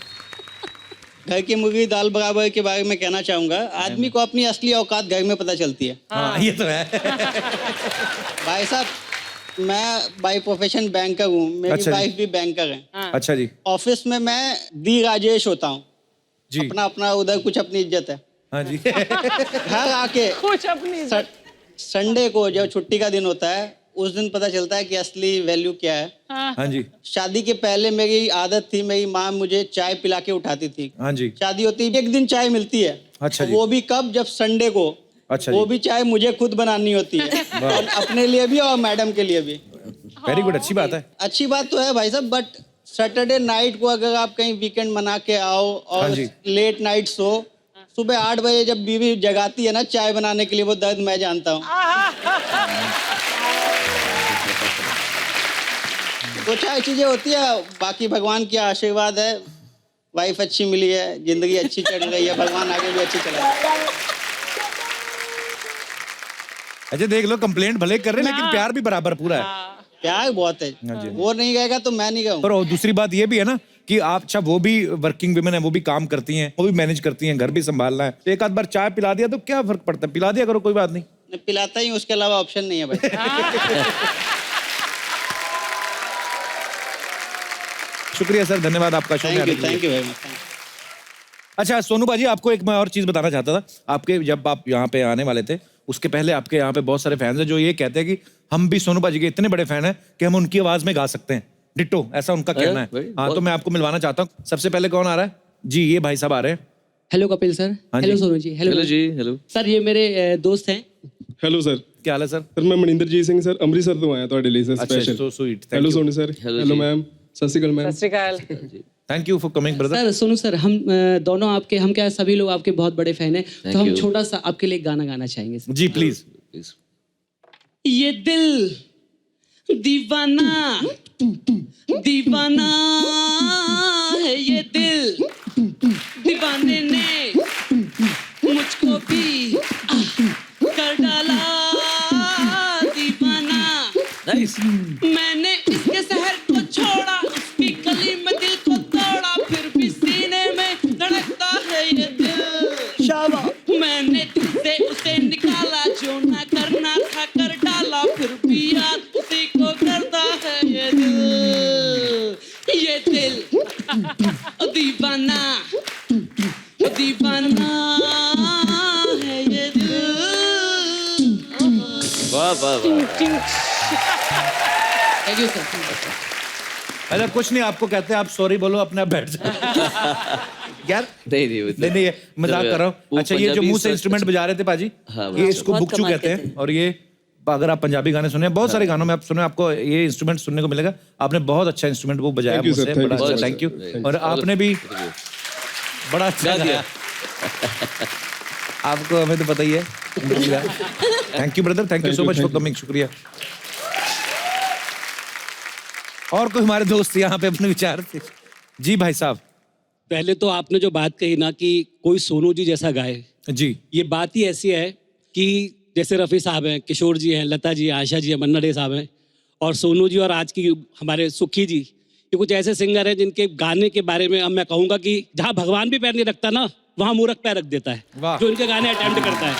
घर की मुर्गी दाल बराबर के बारे में कहना चाहूंगा, आदमी को अपनी असली औकात घर में पता चलती है। हाँ, ये तो है। भाई साहब, मैं बाय प्रोफेशन बैंकर हूँ, मेरी अच्छा जी। वाइफ भी बैंकर है। अच्छा जी। ऑफिस में मैं दी राजेश होता हूँ जी। अपना उधर कुछ अपनी इज्जत है। हाँ जी। घर आके कुछ अपनी संडे को जब छुट्टी का दिन होता है, उस दिन पता चलता है कि असली वैल्यू क्या है। हाँ जी। शादी के पहले मेरी आदत थी, मेरी माँ मुझे चाय पिला के उठाती थी। हाँ जी। शादी होती है, एक दिन चाय मिलती है। अच्छा जी। वो भी कब? जब संडे को। अच्छा वो जी। भी चाय मुझे खुद बनानी होती है, और अपने लिए भी और मैडम के लिए भी। वेरी गुड, अच्छी बात है। अच्छी बात तो है भाई साहब, बट सैटरडे नाइट को अगर आप कहीं वीकेंड मना के आओ हाँ और जी। लेट नाइट सो, सुबह 8 बजे जब बीवी जगाती है ना चाय बनाने के लिए, वो दर्द मैं जानता हूँ। तो चाय चीजें होती है, बाकी भगवान की आशीर्वाद है, वाइफ अच्छी मिली है, जिंदगी अच्छी चल रही है, भगवान आगे भी अच्छी चलाए। अच्छा देख लो, कंप्लेंट भले कर रहे हैं लेकिन प्यार भी बराबर पूरा है। प्यार बहुत है, हाँ जी। वो नहीं गएगा तो मैं नहीं गाऊंगा। और दूसरी बात ये भी है ना कि आप, अच्छा वो भी वर्किंग वुमेन है, वो भी काम करती हैं, वो भी मैनेज करती हैं, घर भी संभालना है, तो एक आध बार चाय पिला दिया तो क्या फर्क पड़ता है? पिला दिया करो, कोई बात नहीं। मैं पिलाता ही हूँ, उसके अलावा ऑप्शन नहीं है भाई। शुक्रिया सर, धन्यवाद आपका शो में आने के लिए। Thank you very much. अच्छा सोनू बाजी, आपको एक मैं और चीज बताना चाहता था। आपके जब आप यहाँ पे आने वाले थे, उसके पहले आपके यहाँ पे बहुत सारे फैंस हैं जो ये कहते हैं कि हम भी सोनू बाजी के इतने बड़े फैन हैं कि हम उनकी आवाज में गा सकते हैं, डिट्टो, ऐसा उनका कहना है। हाँ, तो मैं आपको मिलवाना चाहता हूँ। सबसे पहले कौन आ रहा है? जी, ये भाई साहब आ रहे हैं। Hello Kapil sir. Hello Sonu ji. Hello ji. Hello sir, ये मेरे दोस्त हैं। Hello sir. क्या हाल है सर? सर मैं मनिंदरजीत सिंह सर, अमृतसर तो आया ਤੁਹਾਡੇ ਲਈ sir special. So sweet. Hello Sonu sir. Hello ma'am. सत श्री अकाल मैम। सत श्री अकाल। Thank you for coming brother. Sir Sonu sir, हम दोनों आपके, हम क्या सभी लोग आपके बहुत बड़े फैन हैं, तो हम you. छोटा सा आपके लिए गाना गाना चाहेंगे सर। Ji please. ये दिल दीवाना दीवाना है, ये दिल दीवाने ने मुझको भी कर डाला दीवाना। मैंने इसके शहर को छोड़ा, उसकी गली में दिल को तोड़ा, फिर भी सीने में धड़कता है ये दिल। वाह वाह थैंक यू सर। अच्छा कुछ नहीं, आपको कहते हैं आप सॉरी बोलो, अपने आप बैठ जाओ। यार नहीं ये मजाक कर रहा हूँ। अच्छा ये जो मुंह से इंस्ट्रूमेंट बजा रहे थे पाजी, ये इसको बुकचू कहते हैं। और ये अगर आप पंजाबी गाने सुने, बहुत सारे गानों में आप सुने, आपको ये इंस्ट्रूमेंट सुनने को मिलेगा। आपने बहुत अच्छा इंस्ट्रूमेंट वो बजाया मुझसे, बड़ा अच्छा, थैंक यू। और आपने भी बड़ा अच्छा गाया। आपको हमें तो पता ही है। Thank you brother, thank you so much for coming, शुक्रिया। और कोई हमारे दोस्त यहाँ पे अपने विचार थे? जी भाई साहब। पहले तो आपने जो बात कही ना कि कोई सोनू जी जैसा गाए, जी ये बात ही ऐसी है कि जैसे रफ़ी साहब हैं, किशोर जी हैं, लता जी, आशा जी हैं, मन्ना डे साहब हैं, और सोनू जी और आज की हमारे सुखी जी, ये कुछ ऐसे सिंगर हैं जिनके गाने के बारे में अब मैं कहूँगा कि जहाँ भगवान भी पैर नहीं रखता ना, वहाँ मूर्ख पैर रख देता है जो इनके गाने अटेम्प्ट करता है।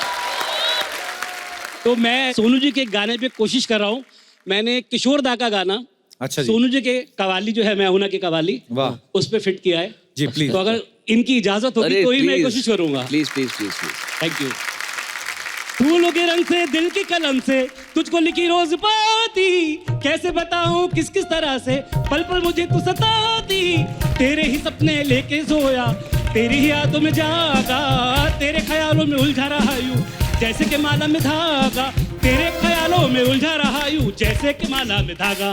तो मैं सोनू जी के गाने पे कोशिश कर रहा हूँ। मैंने किशोर दा का गाना अच्छा सोनू जी के कवाली जो है मैं हूं ना की कवाली, वाह, उस पे फिट किया है जी प्लीज। तो अगर इनकी इजाजत होगी तो ही मैं कोशिश करूंगा। Please please please please. Thank you. फूलों के रंग से, दिल की कलम से तुझको लिखी रोज पाती, कैसे बताऊं किस किस तरह से पल पल मुझे तू सताती। तेरे ही सपने लेके सोया, तेरी ही यादों में जागा, तेरे ख्यालों में उलझा रहा यूं जैसे कि माला में धागा, तेरे ख्यालों में उलझा रहा यूं जैसे कि माला में धागा।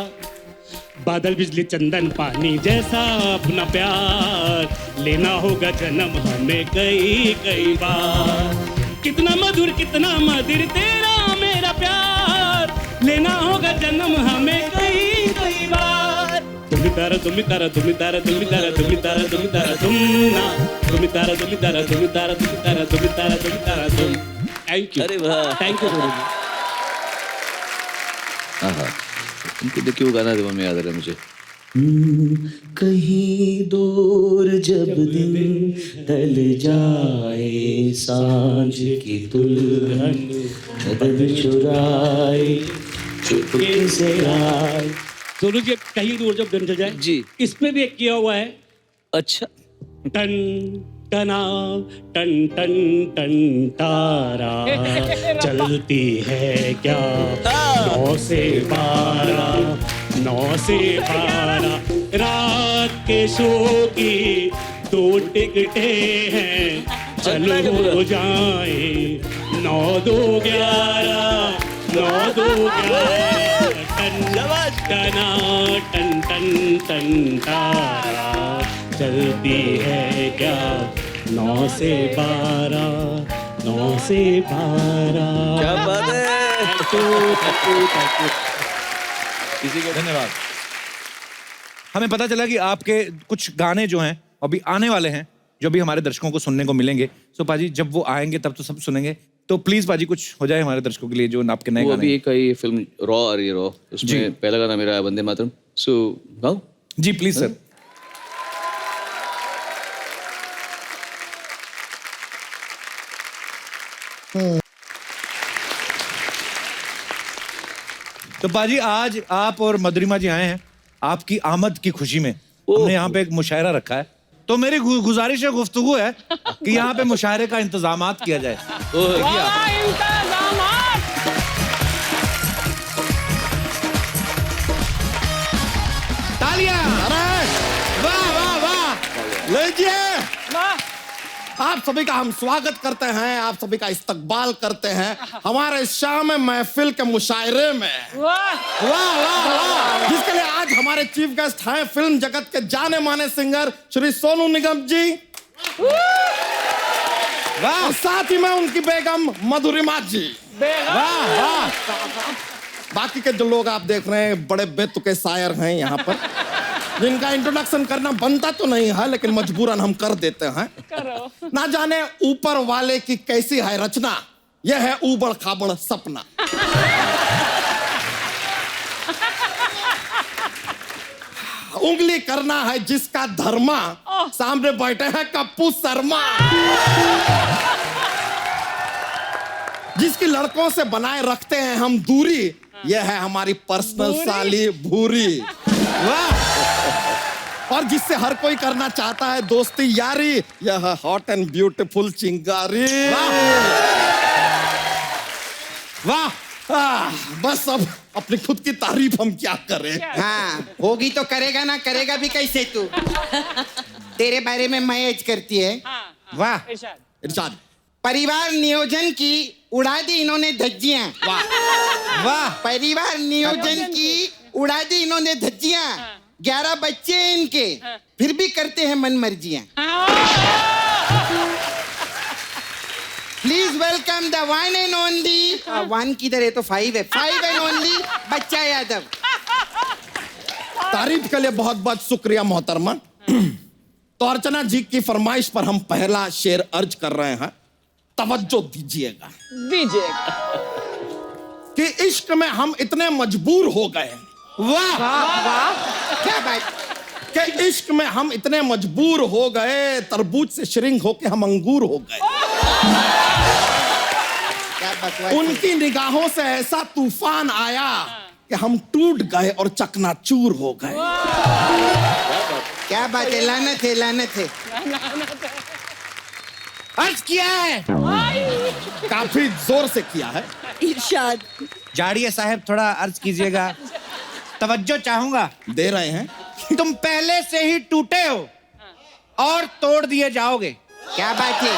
बादल बिजली चंदन पानी जैसा अपना प्यार, लेना होगा जन्म हमें कई कई बार। कितना मधुर तेरा मेरा प्यार, लेना होगा जन्म हमें कई कई बार। तुम तारा तुम तारा तुम तारा तुम तारा तुम तारा तुम तारा तुम ना, तुम तारा तुम तारा तुम तारा तुम तारा तुम तारा तुम तारा तुम। Thank you. अरे वाह, थैंक यू। हाँ उनको देखिए वो गाना में याद आ रहा है मुझे। कहीं दूर जब दिन ढल जाए, सांझ की दुल्हन मदद चुराए, चुपके से आए। सोनू जी कहीं दूर जब दिन ढल जाए जी, इसमें भी एक किया हुआ है। अच्छा। टन टना टन टन टन तारा चलती है क्या 9 से 12, 9 से 12 रात के शो की 2 टिकटें हैं, चलो हो जाए 9 2 11 9 2 11 टन टन टन टन तारा चलती है क्या 9 से 12 9 से 12। क्या बात है। इसी के धन्यवाद। हमें पता चला कि आपके कुछ गाने जो हैं अभी आने वाले हैं, जो भी हमारे दर्शकों को सुनने को मिलेंगे। सो पाजी जब वो आएंगे तब तो सब सुनेंगे, तो प्लीज पाजी कुछ हो जाए हमारे दर्शकों के लिए जो आपके नए वो गाने। अभी एक ये फिल्म रॉ आ रही है, रॉ, उसमें पहला गाना मेरा है वंदे मातरम। सो गाओ जी प्लीज सर। तो पाजी आज आप और मधुरिमा जी आए हैं आपकी आमद की खुशी में। हमने यहाँ पे एक मुशायरा रखा है, तो मेरी गुजारिश है, गुफ्तगू है कि यहाँ पे मुशायरे का इंतजामात किया जाए। तालियां। अरे वाह वाह वाह, लीजिए आप सभी का हम स्वागत करते हैं, आप सभी का इस्तकबाल करते हैं हमारे शाम महफिल के मुशायरे में। वाह वाह वाह, जिसके लिए आज हमारे चीफ गेस्ट हैं फिल्म जगत के जाने माने सिंगर श्री सोनू निगम जी, वाह, साथ ही में उनकी बेगम मधुरिमा जी। वाह वाह। बाकी के जो लोग आप देख रहे हैं बड़े बेतुके शायर हैं यहाँ पर, जिनका इंट्रोडक्शन करना बनता तो नहीं है लेकिन मजबूरन हम कर देते हैं। ना जाने ऊपर वाले की कैसी है रचना, यह है ऊबड़ खाबड़ सपना। उंगली करना है जिसका धर्मा, सामने बैठे हैं कप्पू शर्मा। जिसकी लड़कों से बनाए रखते हैं हम दूरी, यह है हमारी पर्सनल साली भूरी। वाह। और जिससे हर कोई करना चाहता है दोस्ती यारी, यह है हॉट एंड ब्यूटीफुल चिंगारी। वाह। बस अब अपनी खुद की तारीफ हम क्या करें। हाँ होगी तो करेगा ना, करेगा भी कैसे तू। तेरे बारे में मैं एज करती है। वाह इरशाद। परिवार नियोजन की उड़ा दी इन्होंने धज्जियां। वाह वाह। परिवार नियोजन की उड़ा दी इन्होंने धज्जियां। 11 बच्चे हैं इनके, फिर भी करते हैं मन मर्जियां। Please welcome the one and only, one किधर है तो 5 है, 5 एंड ओनली बच्चा यादव। तारीफ के लिए बहुत बहुत शुक्रिया मोहतरमा। तो अर्चना जी की फरमाइश पर हम पहला शेर अर्ज कर रहे हैं, तवज्जो दीजिएगा। कि इश्क में हम इतने मजबूर हो गए। वाह वाह क्या बात। कि इश्क में हम इतने मजबूर हो गए, तरबूज से श्रिंक होके हम अंगूर हो गए। क्या बकवास। उनकी निगाहों से ऐसा तूफान आया कि हम टूट गए और चकनाचूर हो गए। क्या बात है, लानत है लानत है। अर्ज किया है, काफी जोर से किया है। इरशाद। जाड़िया साहब थोड़ा अर्ज कीजिएगा, तवज्जो चाहूंगा। दे रहे हैं। तुम पहले से ही टूटे हो और तोड़ दिए जाओगे। क्या बात है,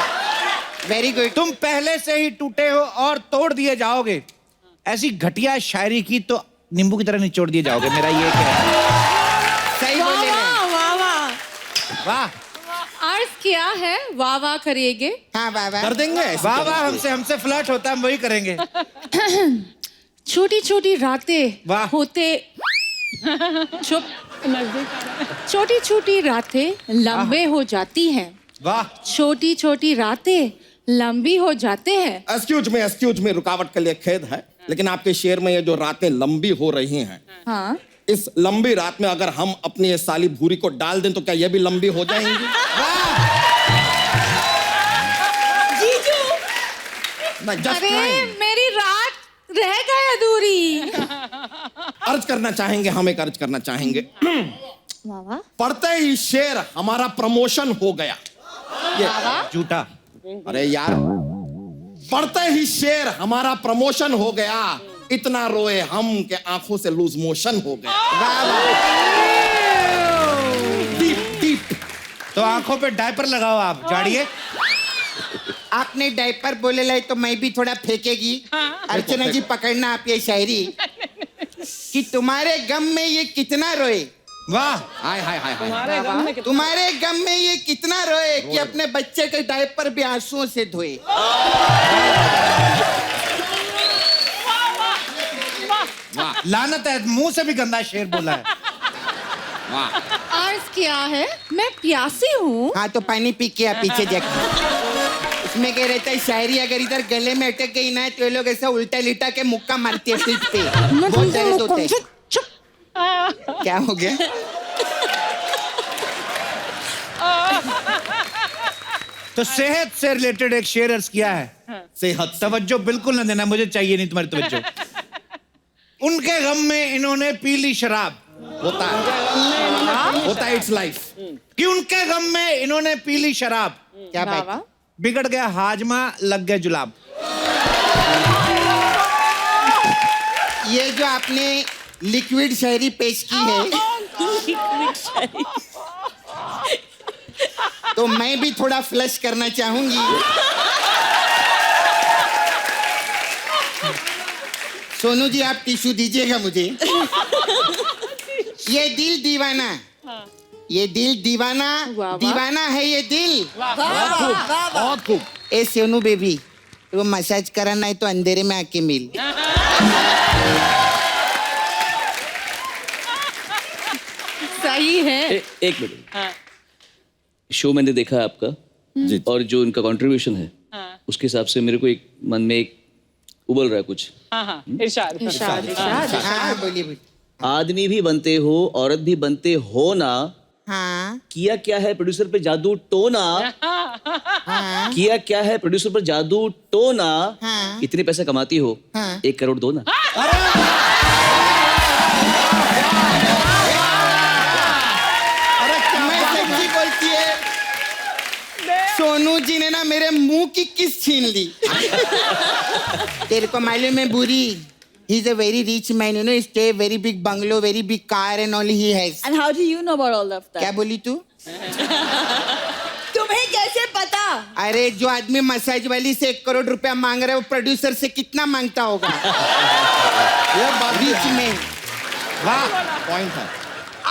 वेरी गुड। तुम पहले से ही टूटे हो और तोड़ दिए जाओगे। ऐसी घटिया शायरी की तो नींबू की तरह निचोड़ दिए जाओगे। मेरा ये क्या है। सही बोले हैं। वाह वाह वाह अर्ज किया है, वाह वाह करिएगे। हाँ वाह वाह कर देंगे। वाह वाह, हमसे फ्लर्ट होता है, हम वही करेंगे। छोटी छोटी रातें वाह। होते छोटी छोटी रातें लंबे हो जाती हैं। वाह। छोटी छोटी रातें लंबी हो जाते हैं। एक्सक्यूज मी, रुकावट के लिए खेद है, लेकिन आपके शेर में ये जो रातें लंबी हो रही हैं, हाँ इस लंबी रात में अगर हम अपनी ये साली भूरी को डाल दें तो क्या ये भी लंबी हो जाएंगी? जीजू। अरे मेरी रात रह गई अधूरी। अर्ज करना चाहेंगे, हम एक अर्ज करना चाहेंगे। वाह वाह। पढ़ते ही शेर हमारा प्रमोशन हो गया। ये झूठा। अरे यार, पढ़ते ही शेर हमारा प्रमोशन हो गया। इतना रोए हम के आंखों से लूज मोशन हो गया। Deep deep. तो आंखों पे डायपर लगाओ आप, जाड़िए। आपने डायपर बोले लाई तो मैं भी थोड़ा फेंकेगी। अर्चना जी पकड़ना आप ये शायरी कि तुम्हारे गम में ये कितना रोए। वाह। हाय हाय हाय हाय। तुम्हारे गम में ये कितना रोए कि अपने बच्चे के डायपर भी आंसुओं से धोए। लानत है, मुंह से भी गंदा शेर बोला है। वाह। अर्ज किया है, मैं प्यासी हूँ। हाँ तो पानी पी के आप पीछे देखो। उसमें क्या रहता है, शायरी अगर इधर गले में अटक गई ना तो ये लोग ऐसा उल्टा लिटा के मुक्का मारती है पीठ पे। बहुत दर्द होते हैं। क्या हो गया? तो सेहत से रिलेटेड एक शेर अर्ज किया है। सेहत। तवज्जो बिल्कुल ना देना, मुझे चाहिए नहीं तुम्हारी तवज्जो। उनके गम में इन्होंने पी ली शराब। होता है, इट्स लाइफ। कि उनके गम में इन्होंने पी ली शराब। क्या बात। बिगड़ गया हाजमा, लग गए जुलाब। ये जो आपने लिक्विड शायरी पेश की है तो मैं भी थोड़ा फ्लश करना चाहूंगी। सोनू जी आप टिश्यू दीजिएगा मुझे। ये दिल दीवाना, ये दिल दीवाना, दीवाना है ये दिल। बहुत खूब। ए सोनू बेबी, वो मसाज कराना है तो अंधेरे में आके मिल। सही है। एक मिनट। शो मैंने देखा है आपका, और जो इनका कंट्रीब्यूशन है उसके हिसाब से मेरे को एक मन में एक उबल रहा है कुछ। इरशाद। हाँ बोलिए बोलिए। आदमी भी बनते हो, औरत भी बनते हो ना। हाँ। किया क्या है प्रोड्यूसर पे जादू टोना। हाँ। किया क्या है प्रोड्यूसर पर जादू टोना। हाँ। इतने पैसे कमाती हो, हाँ। 1 करोड़ दो ना। मैं सच्ची बोलती है, सोनू जी ने ना मेरे मुंह की किस छीन ली। तेरे को मालूम है बुरी, He is a very rich man, you know. He stay very big bungalow, very big car, and all he has. And how do you know about all of that? क्या बोली तू? तुम्हें कैसे पता? अरे जो आदमी मसाज वाली से 1 करोड़ रुपया मांग रहा है वो प्रोड्यूसर से कितना मांगता होगा? ये रिच मैन। वाह, पॉइंट है।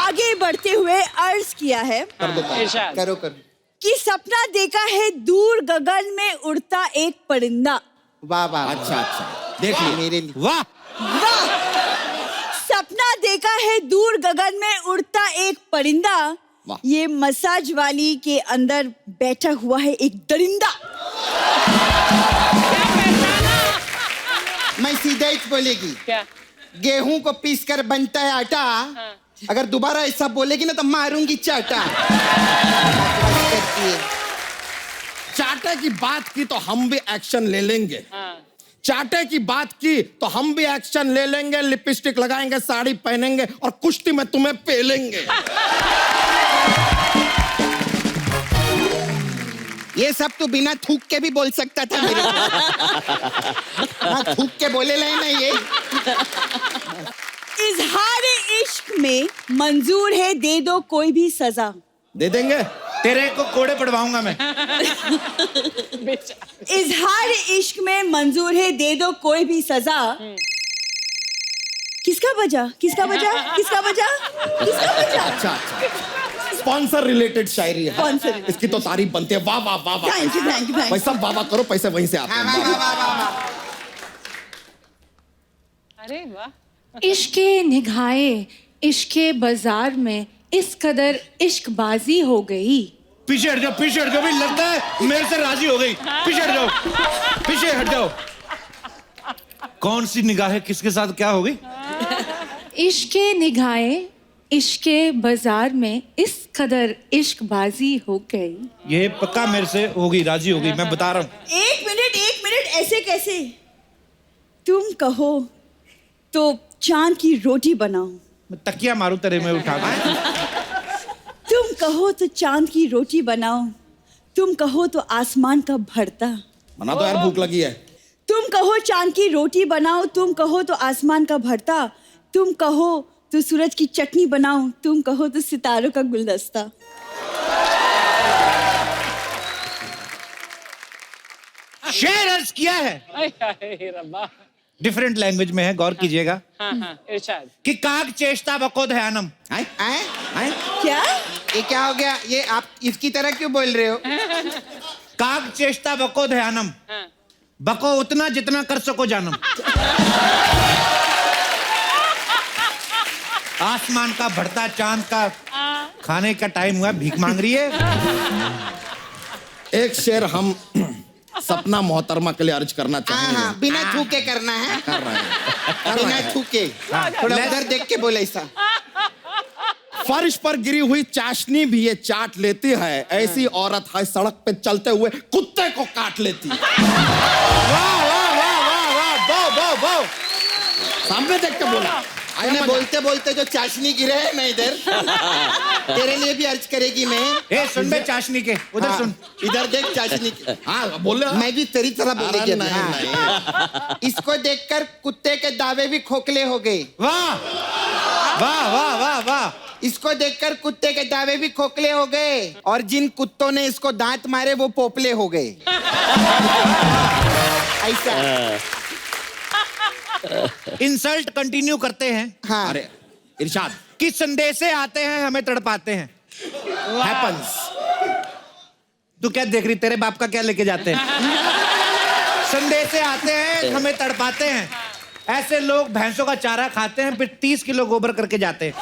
आगे बढ़ते हुए अर्ज किया है करो कि सपना देखा है दूर गगन में उड़ता एक परिंदा। वाह वाह, अच्छा देख ली मेरे लिए। वाह वाह, सपना देखा है दूर गगन में उड़ता एक परिंदा। ये मसाज वाली के अंदर बैठा हुआ है एक दरिंदा। मैं सीधा ही बोलेगी क्या? गेहूं को पीस कर बनता है आटा। अगर दोबारा ऐसा बोलेगी ना तो मारूंगी चाटा। चाटे की बात की तो हम भी एक्शन ले लेंगे। चाटे की बात की तो हम भी एक्शन ले लेंगे। लिपस्टिक लगाएंगे, साड़ी पहनेंगे और कुश्ती में तुम्हें पेलेंगे। ये सब तो बिना थूक के भी बोल सकता था मेरे को। हाँ, थूक के बोले ले ना ये। इजहार इश्क में मंजूर है दे दो कोई भी सजा। दे देंगे, तेरे को कोड़े पड़वाऊंगा मैं। इजहार इश्क में मंजूर है दे दो कोई भी सजा। किसका बजा? किसका बजा? किसका बजा? किसका बजा? अच्छा स्पॉन्सर रिलेटेड शायरी है। स्पॉन्सर। इसकी तो तारीफ बनती है। वाह वाह वाह वाह। Thank you thank you thank भाई सब वाह वाह करो, पैसे वहीं से आते हैं। अरे वाह। इश्के निगाहे इश्के बाजार में इस कदर इश्कबाजी हो गई। पीछे हट जाओ, पीछे हट जाओ, भाई लगता है मेरे से राजी हो गई। पीछे हट जाओ, पीछे हट जाओ। कौन सी निगाहें किसके साथ क्या हो गई? इश्के निगाहे इश्के बाजार में इस कदर इश्कबाजी हो गई। ये पक्का मेरे से होगी, राजी होगी, मैं बता रहा हूँ। एक मिनट, ऐसे कैसे? तुम कहो तो चांद की रोटी बनाओ। मैं तकिया मारूं तेरे में उठा के। तुम कहो तो चांद की रोटी बनाओ। तुम कहो तो आसमान का भरता। बना तो यार, भूख लगी है। तुम कहो चांद की रोटी बनाओ। तुम कहो तो आसमान का भरता। तुम कहो तो सूरज की चटनी बनाओ। तुम कहो तो सितारों का गुलदस्ता। शेर अर्ज किया है, डिफरेंट लैंग्वेज में है, गौर कीजिएगा। इरशाद कि काग चेष्टा बको ध्यानम। क्या? ये क्या हो गया? ये आप इसकी तरह क्यों बोल रहे हो? काग चेष्टा बको ध्यानम, बको उतना जितना कर सको जानम। आसमान का बढ़ता चांद का खाने का टाइम हुआ, भीख मांग रही है। एक शेर हम सपना मोहतरमा के लिए अर्ज करना चाहेंगे। हाँ, बिना थूके करना है। कर रहे हैं। बिना थूके। थोड़ा उधर देख के बोले ऐसा। फर्श पर गिरी हुई चाशनी भी ये चाट लेती है। ऐसी औरत है सड़क पे चलते हुए कुत्ते को काट लेती है। वाह वाह वाह वाह वाह, बो बो बो। सामने देख के बोला। मैंने बोलते बोलते जो चाशनी गिरे है ना इधर, तेरे लिए भी अर्ज करेगी मैं। ए सुन बे चाशनी के, उधर हाँ, सुन। इधर देख चाशनी के। हाँ बोले। मैं भी तेरी तरह बोलेगी। नहीं। इसको देखकर कुत्ते के दावे भी खोखले हो गए। वाह वाह वाह वाह वाह। इसको देखकर कुत्ते के दावे भी खोखले हो गए और जिन कुत्तों ने इसको दांत मारे वो पोपले हो गए। ऐसा इंसल्ट कंटिन्यू करते हैं। हाँ। अरे इरशाद। किस संदेशे आते हैं हमें तड़पाते हैं। हैपेंस। तू क्या देख रही, तेरे बाप का क्या लेके जाते हैं। संदेशे आते हैं हमें तड़पाते हैं। ऐसे लोग भैंसों का चारा खाते हैं, फिर 30 किलो गोबर करके जाते हैं।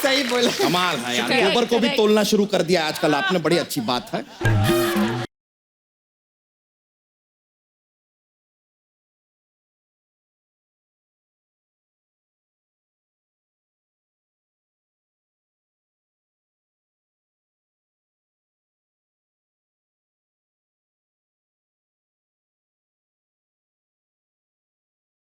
सही बोला। कमाल है यार, गोबर को भी तोलना शुरू कर दिया आजकल आपने, बड़ी अच्छी बात है।